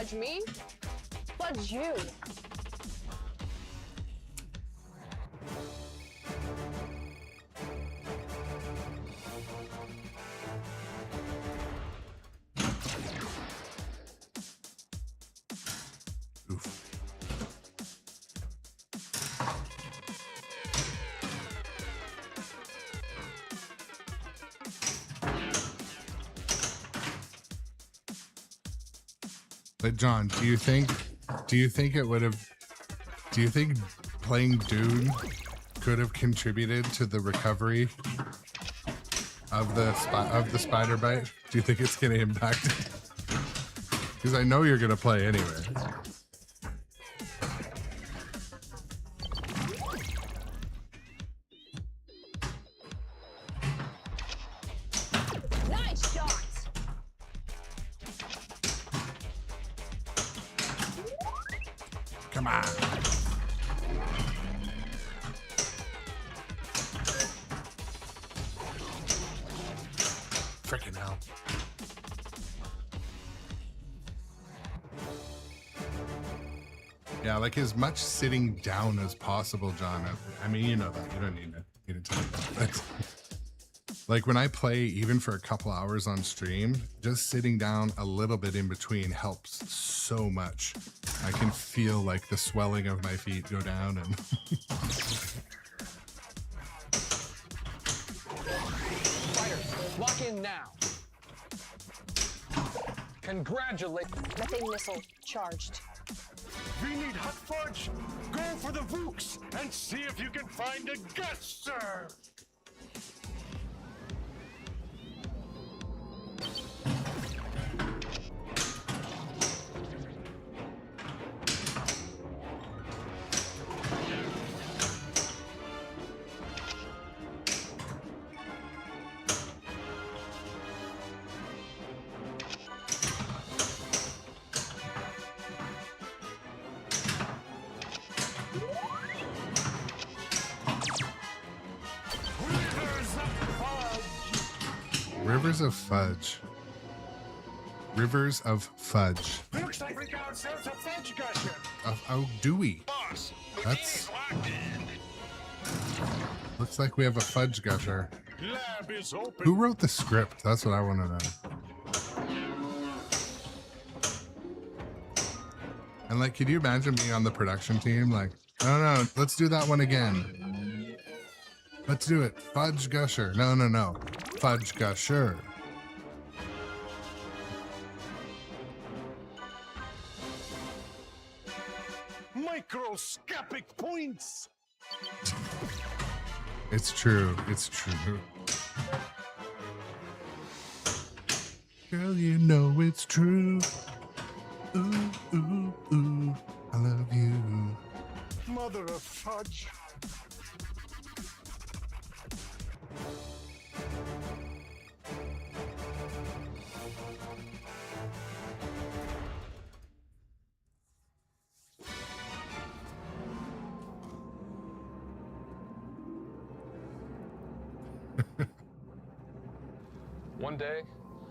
fudge me. Fudge you. Oof. But John, do you think it would have, do you think playing Dune could have contributed to the recovery of the spider bite? Do you think it's going to impact it? Because I know you're going to play anyway. Nice shot. Come on. Freaking hell. Yeah, like as much sitting down as possible, John. I mean, you know that. You don't need me to tell you that. Like when I play, even for a couple hours on stream, just sitting down a little bit in between helps so much. I can feel like the swelling of my feet go down and Fighters, lock in now. Congratulations. Methane missile charged. We need hot fudge. Go for the Vooks and see if you can find a guest serve. Rivers of fudge. Rivers of fudge. Looks like we got ourselves a fudge gusher. Oh, do we? Boss, That's- Houdini's locked in. Looks like we have a fudge gusher. Lab is open. Who wrote the script? That's what I want to know. And like, could you imagine being on the production team? Like, no, let's do that one again. Let's do it. Fudge gusher. No. Fudge gusher. Microscopic points. It's true. It's true. Girl, you know it's true. Ooh, ooh, ooh. I love you. Mother of fudge. One day,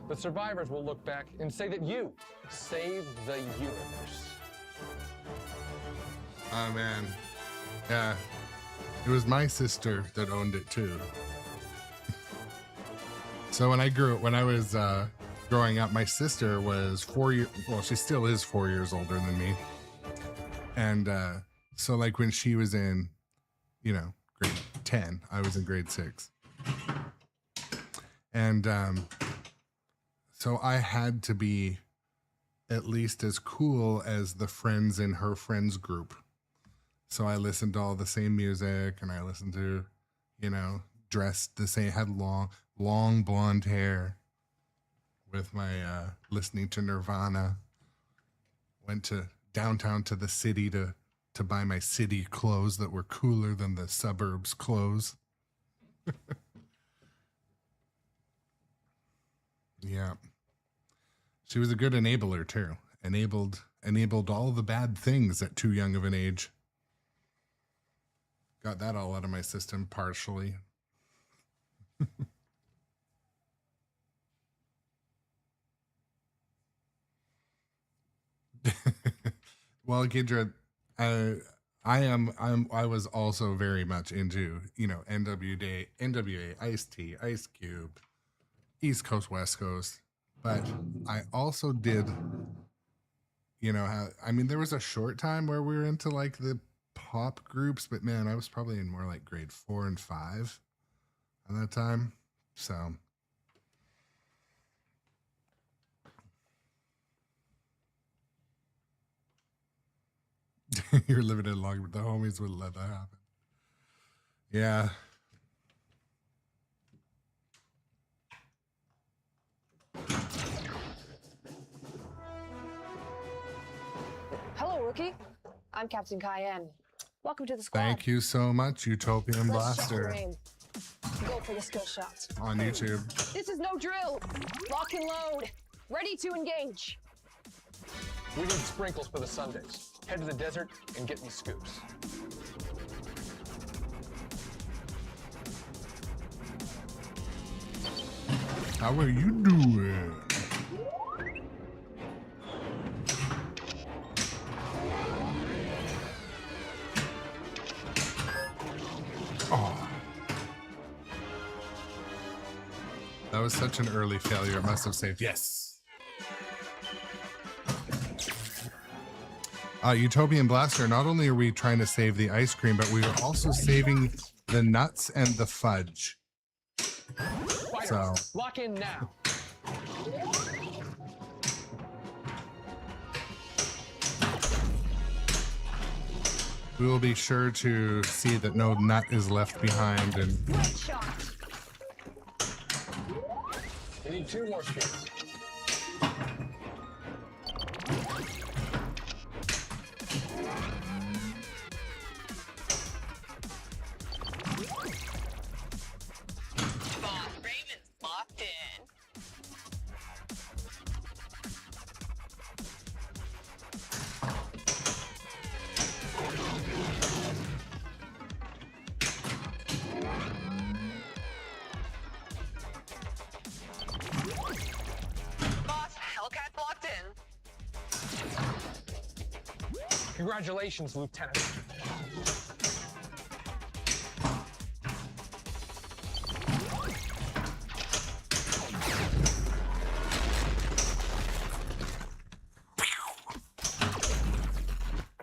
the survivors will look back and say that you saved the universe. Oh man. Yeah. It was my sister that owned it too. So when I was growing up, my sister was 4 years, well, she still is 4 years older than me. And so like when she was in, grade 10, I was in grade 6. And so I had to be at least as cool as the friends in her friends group. So I listened to all the same music, and I listened to, dressed the same, had long blonde hair with my listening to Nirvana. Went to downtown to the city to buy my city clothes that were cooler than the suburbs clothes. Yeah. She was a good enabler too. Enabled all the bad things at too young of an age. Got that all out of my system partially. Well, Gidra, I was also very much into, NWA, Ice-T, Ice Cube, East Coast, West Coast. But I also did, there was a short time where we were into like the pop groups, but man, I was probably in more like grade 4 and 5 at that time. So you're limited longer, but the homies would let that happen. Yeah. Hello, rookie. I'm Captain Cayenne. Welcome to the squad. Thank you so much, Utopian Let's check your Blaster aim. Go for the skill shot. on YouTube. This is no drill. Lock and load. Ready to engage. We need sprinkles for the Sundays. Head to the desert and get me scoops. How are you doing? Oh. That was such an early failure. It must have saved. Yes. Utopian Blaster, not only are we trying to save the ice cream, but we are also saving the nuts and the fudge. So Lock in now. we will be sure to see that no nut is left behind. And Great shot. We need 2 more scoops. Boss Raymond's locked in. Boss Hellcat locked in. Congratulations, Lieutenant.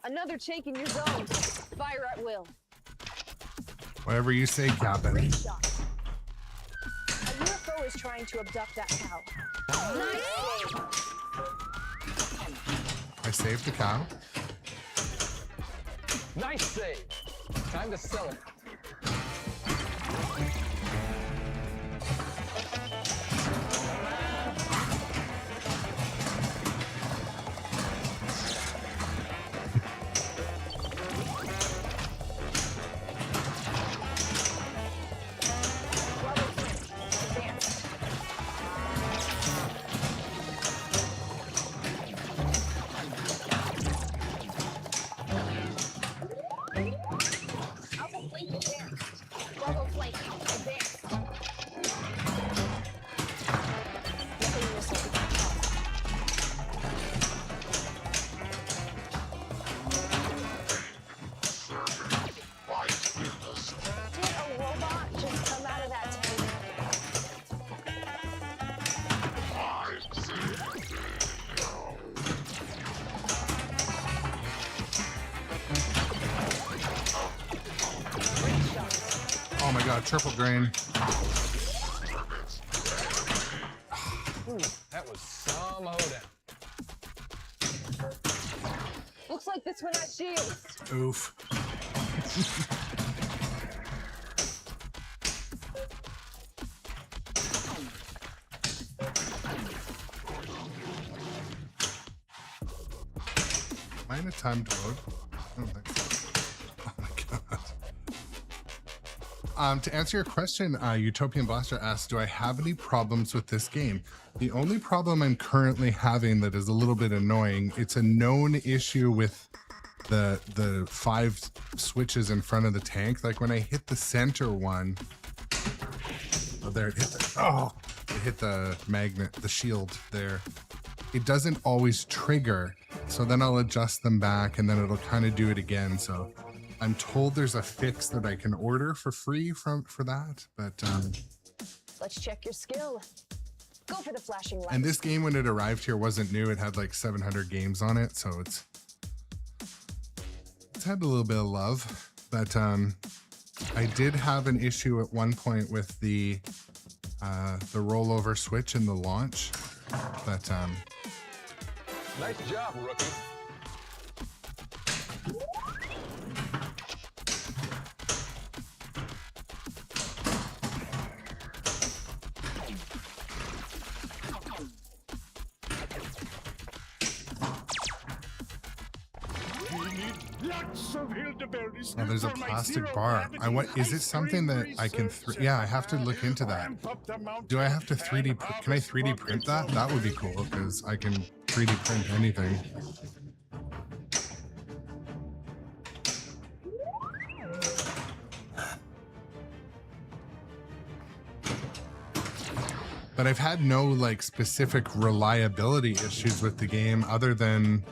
Another take in your zone. Fire at will. whatever you say, Captain. Great shot. A UFO is trying to abduct that cow. Nice save. I saved the cow. Nice save. Time to sell it. Oh my god, triple drain. That was some hoedown. Looks like this one has shields. Oof. Am I in a timed load? I don't think so. Oh my god. To answer your question, Utopian Blaster asks, do I have any problems with this game? The only problem I'm currently having that is a little bit annoying, it's a known issue with the 5 switches in front of the tank. Like when I hit the center one, oh, there it hit it hit the magnet, the shield there. it doesn't always trigger. So then I'll adjust them back and then it'll kind of do it again. So I'm told there's a fix that I can order for free for that. But Let's check your skill. Go for the flashing lights. and this game, when it arrived here, wasn't new. It had like 700 games on it. So it's had a little bit of love. But I did have an issue at one point with the rollover switch in the launch. But Nice job, rookie. Lots of elderberries. oh, there's a for my plastic zero bar. gravity I want. Is it ice something cream that I can? research Yeah, I have to look into that. ramp up the Do I have to mountain 3D? and Can I harvest 3D print that? buckets That of would be cool because I can 3D print anything. But I've had no like specific reliability issues with the game other than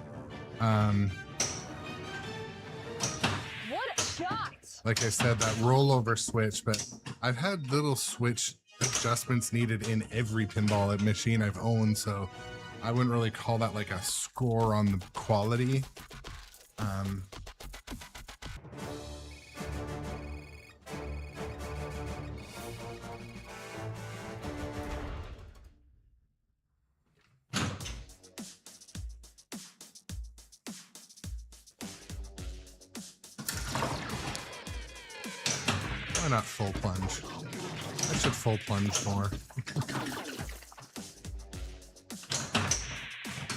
What a shot! like I said, that rollover switch. But I've had little switch adjustments needed in every pinball machine I've owned, so I wouldn't really call that like a score on the quality. Why not full plunge? I should full plunge more.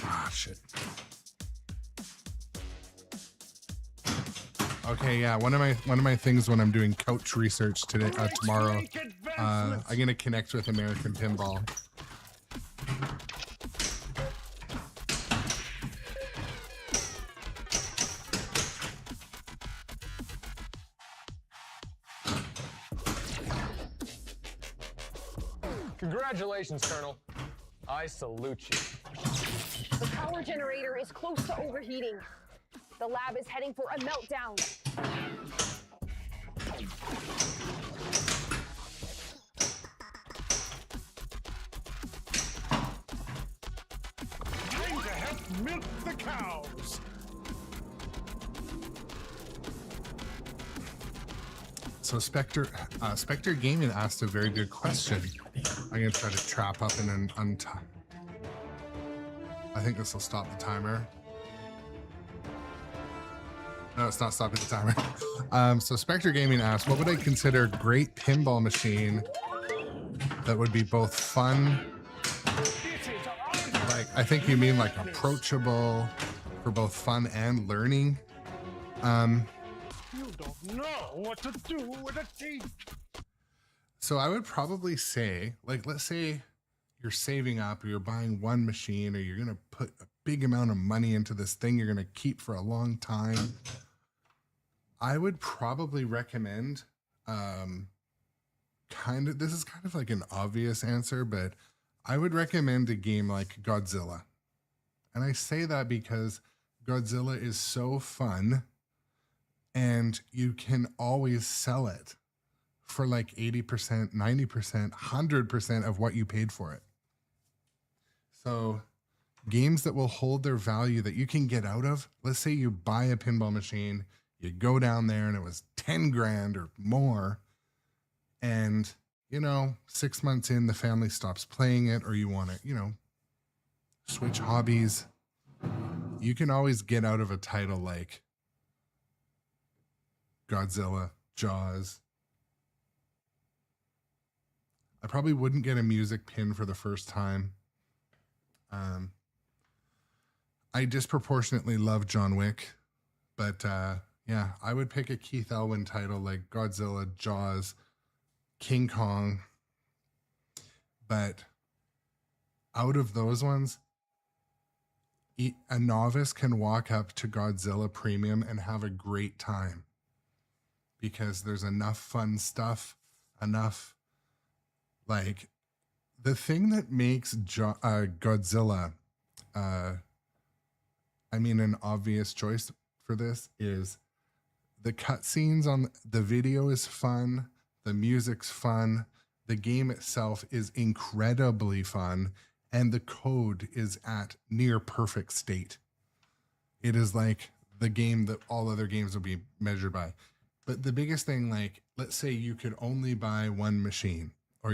Ah, shit. Okay, yeah. One of my things when I'm doing couch research today, tomorrow, I'm gonna connect with American Pinball. Congratulations, Colonel. I salute you. The power generator is close to overheating. The lab is heading for a meltdown. Time to help milk the cows. So Spectre Gaming asked a very good question. I'm gonna try to trap up and then untie. I think this will stop the timer. No, it's not stopping the timer. So Spectre Gaming asked, what would I consider a great pinball machine that would be both fun, like I think you mean like approachable for both fun and learning. You don't know what to do with a teeth. So I would probably say, like, let's say you're saving up or you're buying one machine or you're going to put a big amount of money into this thing you're going to keep for a long time. I would probably recommend, this is kind of like an obvious answer, but I would recommend a game like Godzilla. And I say that because Godzilla is so fun and you can always sell it for like 80%, 90%, 100% of what you paid for it. So games that will hold their value that you can get out of, let's say you buy a pinball machine, you go down there and it was 10 grand or more. And, 6 months in, the family stops playing it or you want to, switch hobbies. You can always get out of a title like Godzilla, Jaws. I probably wouldn't get a music pin for the first time. I disproportionately love John Wick, but yeah, I would pick a Keith Elwin title like Godzilla, Jaws, King Kong. But out of those ones, a novice can walk up to Godzilla Premium and have a great time because there's enough fun stuff, enough. Like, the thing that makes Godzilla an obvious choice for this is the cutscenes on the video is fun. The music's fun. The game itself is incredibly fun. And the code is at near perfect state. It is like the game that all other games will be measured by. But the biggest thing, like, let's say you could only buy one machine, or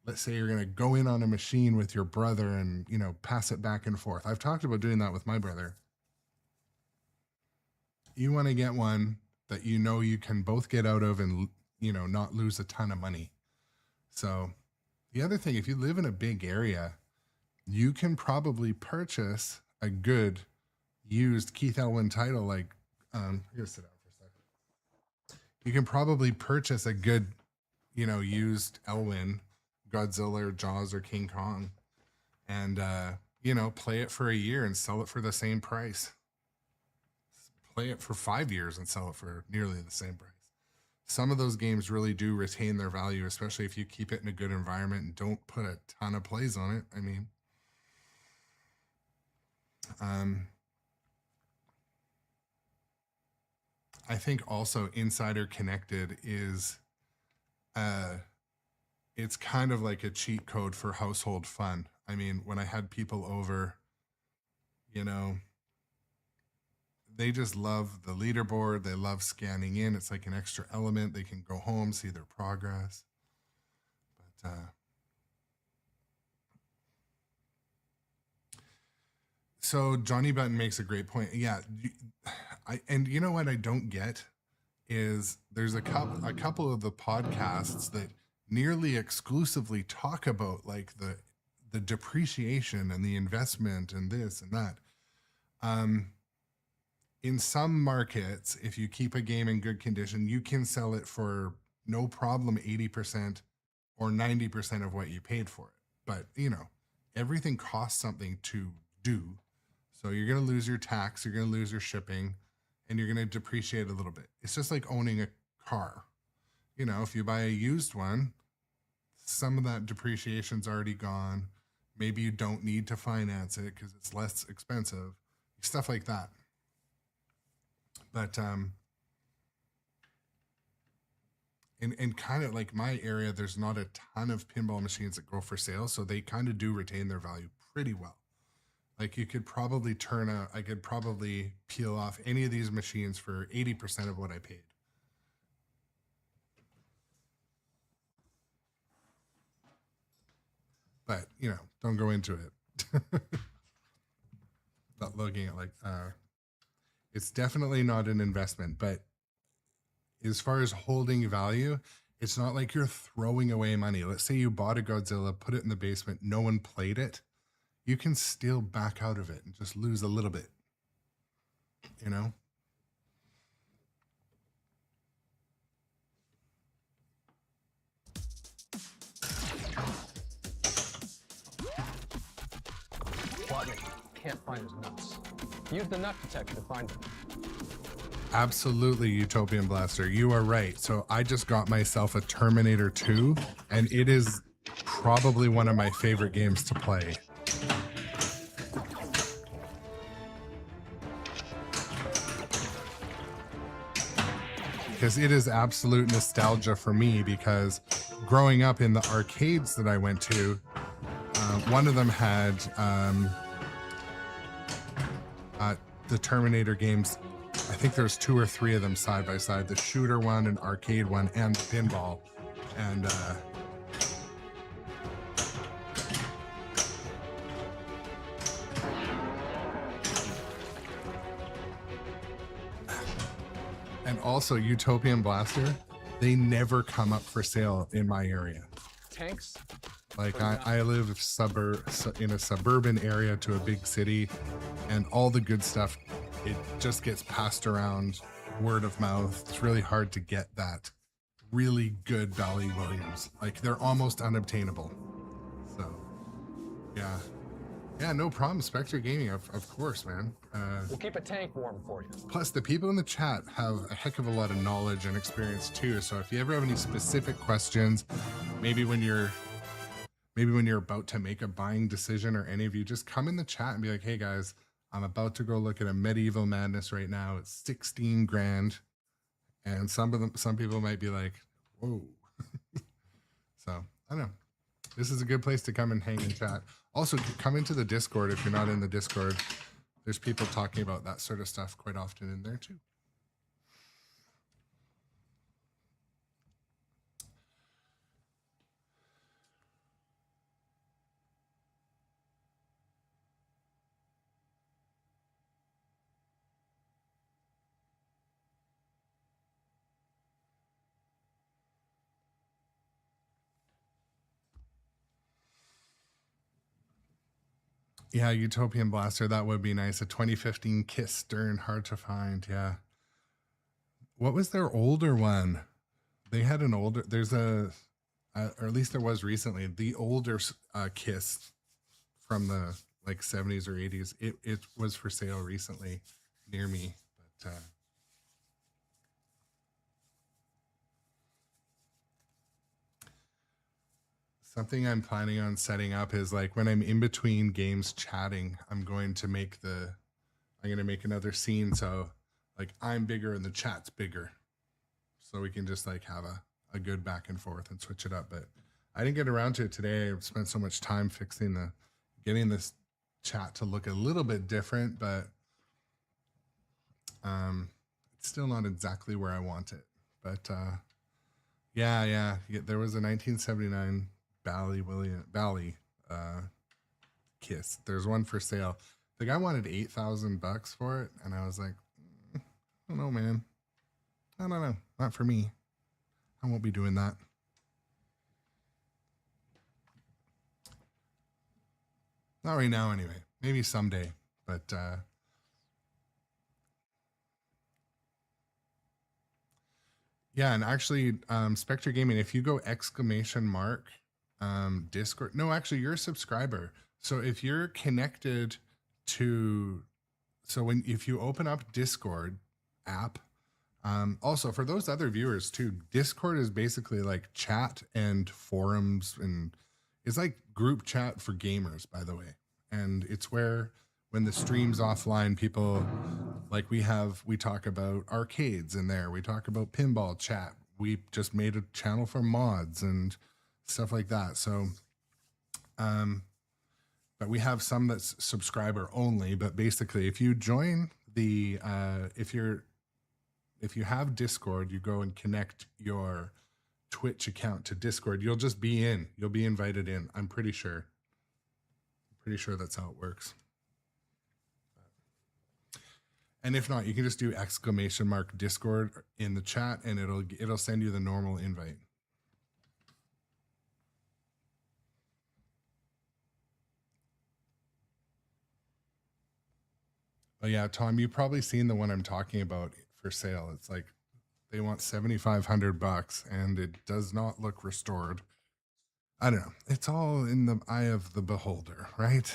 let's say you're going to go in on a machine with your brother and, pass it back and forth. I've talked about doing that with my brother. You want to get one that you can both get out of and, not lose a ton of money. So the other thing, if you live in a big area, you can probably purchase a good used Keith Elwin title. Like, I'm going to sit down for a second. You can probably purchase a good, used Elwin, Godzilla or Jaws or King Kong, and, play it for a year and sell it for the same price. Play it for 5 years and sell it for nearly the same price. Some of those games really do retain their value, especially if you keep it in a good environment and don't put a ton of plays on it. I think also Insider Connected is, it's kind of like a cheat code for household fun. When I had people over, they just love the leaderboard. They love scanning in. It's like an extra element. They can go home, see their progress. But so Johnny Button makes a great point. Yeah, and you know what I don't get is there's a couple of the podcasts that nearly exclusively talk about like the depreciation and the investment and this and that. In some markets, if you keep a game in good condition, you can sell it for no problem 80% or 90% of what you paid for it. But, everything costs something to do. So you're going to lose your tax, you're going to lose your shipping, and you're going to depreciate a little bit. It's just like owning a car. If you buy a used one, some of that depreciation's already gone. Maybe you don't need to finance it because it's less expensive. Stuff like that. But in kind of like my area, there's not a ton of pinball machines that go for sale, so they kind of do retain their value pretty well. Like you could probably I could probably peel off any of these machines for 80% of what I paid. But, don't go into it. Not looking at it's definitely not an investment, but as far as holding value, it's not like you're throwing away money. Let's say you bought a Godzilla, put it in the basement, no one played it. You can still back out of it and just lose a little bit, Plotnik can't find his nuts. Use the nut detector to find them. Absolutely, Utopian Blaster. You are right. So I just got myself a Terminator 2, and it is probably one of my favorite games to play. Because it is absolute nostalgia for me, because growing up in the arcades that I went to, one of them had the Terminator games. I think there's 2 or 3 of them side by side, the shooter one, an arcade one, and pinball. And also Utopian Blaster, they never come up for sale in my area. Tanks? Like I live in a suburban area to a big city, and all the good stuff, it just gets passed around word of mouth. It's really hard to get that really good Bally Williams. Like they're almost unobtainable. So yeah, no problem. Spectre Gaming, of course, man. We'll keep a tank warm for you. Plus, the people in the chat have a heck of a lot of knowledge and experience too. So if you ever have any specific questions, maybe when you're maybe when you're about to make a buying decision, or any of you, just come in the chat and be like, hey guys, I'm about to go look at a Medieval Madness right now. It's 16 grand. And some people might be like, whoa. So I don't know. This is a good place to come and hang and chat. Also, come into the Discord if you're not in the Discord. There's people talking about that sort of stuff quite often in there too. Yeah, Utopian Blaster, that would be nice. A 2015 Kiss Stern, hard to find. Yeah. What was their older one? They had an older, there's a, or at least there was recently, the older Kiss from the like 70s or 80s. It was for sale recently near me. But something I'm planning on setting up is like when I'm in between games chatting, I'm going to make another scene. So like I'm bigger and the chat's bigger. So we can just like have a good back and forth and switch it up. But I didn't get around to it today. I've spent so much time getting this chat to look a little bit different, but it's still not exactly where I want it. But yeah, there was a 1979 Bally Kiss. There's one for sale. The guy wanted $8,000 for it, and I was like, I don't know, man. I don't know. Not for me. I won't be doing that. Not right now, anyway. Maybe someday, but yeah. And actually, Spectre Gaming, if you go ! Discord. No, actually, you're a subscriber. So if you're connected to, if you open up Discord app, also for those other viewers too, Discord is basically like chat and forums, and it's like group chat for gamers, by the way. And it's where when the stream's offline, people like we talk about arcades in there. We talk about pinball chat. We just made a channel for mods and stuff like that. So, but we have some that's subscriber only, but basically if you join the, if you have Discord, you go and connect your Twitch account to Discord, you'll be invited in. I'm pretty sure that's how it works. And if not, you can just do ! Discord in the chat and it'll send you the normal invite. Oh yeah, Tom, you've probably seen the one I'm talking about for sale. It's like they want $7,500 and it does not look restored. I don't know. It's all in the eye of the beholder, right?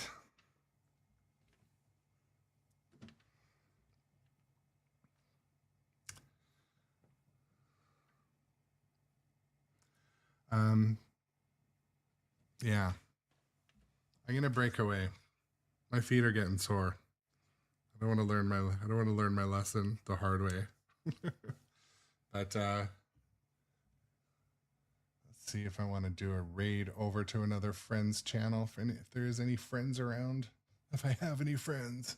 Yeah. I'm gonna break away. My feet are getting sore. I don't want to learn my lesson the hard way. But let's see if I want to do a raid over to another friend's channel if there is any friends around. If I have any friends.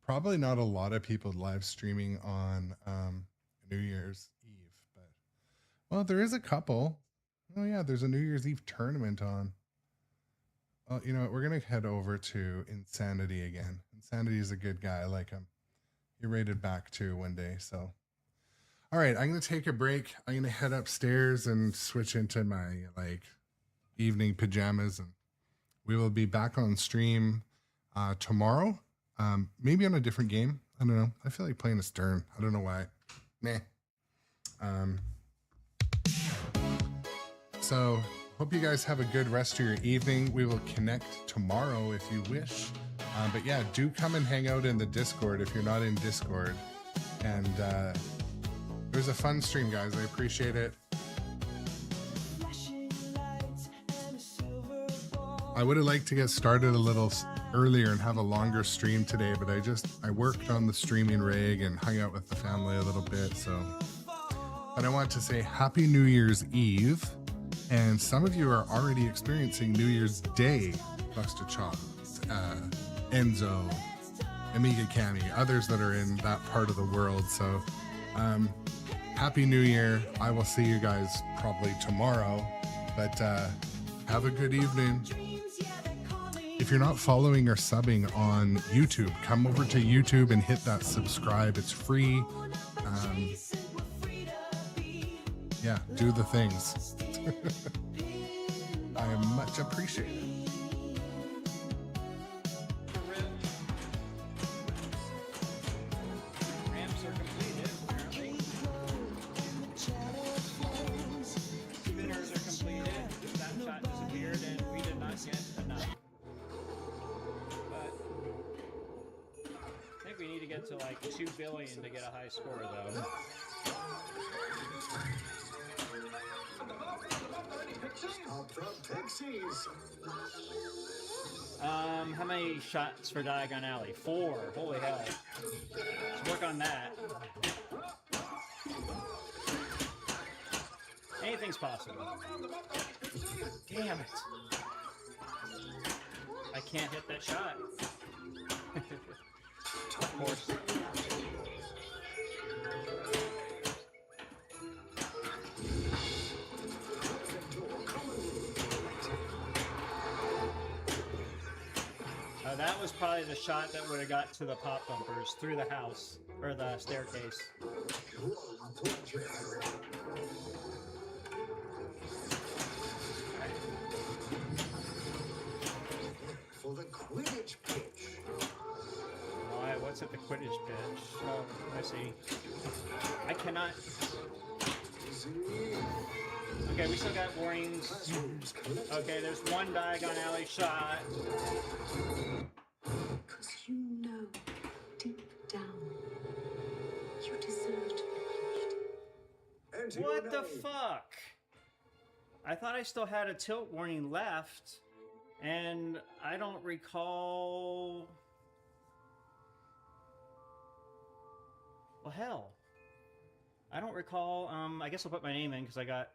Probably not a lot of people live streaming on New Year's Eve, but well, there is a couple. Oh yeah, there's a New Year's Eve tournament on. Well, you know what? We're going to head over to Insanity again. Insanity is a good guy. I like him. He raided back too one day. So, all right, I'm going to take a break. I'm going to head upstairs and switch into my like evening pajamas, and we will be back on stream tomorrow. Maybe on a different game. I don't know. I feel like playing a Stern. I don't know why. Meh. So hope you guys have a good rest of your evening. We will connect tomorrow if you wish. But yeah, do come and hang out in the Discord if you're not in Discord. And it was a fun stream, guys. I appreciate it. I would have liked to get started a little earlier and have a longer stream today, but I worked on the streaming rig and hung out with the family a little bit. So, but I want to say Happy New Year's Eve, and some of you are already experiencing New Year's Day. Buster Chop, Enzo, Amiga Cami, others that are in that part of the world. So, Happy New Year. I will see you guys probably tomorrow, but have a good evening. If you're not following or subbing on YouTube, come over to YouTube and hit that subscribe. It's free. Yeah, do the things. I am much appreciated. Ramps are completed, apparently. Spinners are completed. That shot disappeared and we did not get enough. But I think we need to get to like 2 billion to get a high score though. How many shots for Diagon Alley? 4. Holy hell. Let's work on that. Anything's possible. Damn it. I can't hit that shot. Of course. That was probably the shot that would have got to the pop bumpers through the house, or the staircase. For the Quidditch pitch. Why? What's at the Quidditch pitch? Oh, I see. I cannot... Okay, we still got warnings. Okay, there's one Diagon Alley shot. Because you know, deep down, you deserve to be loved. What the fuck? I thought I still had a tilt warning left, and I don't recall... Well, hell. I don't recall, I guess I'll put my name in because I got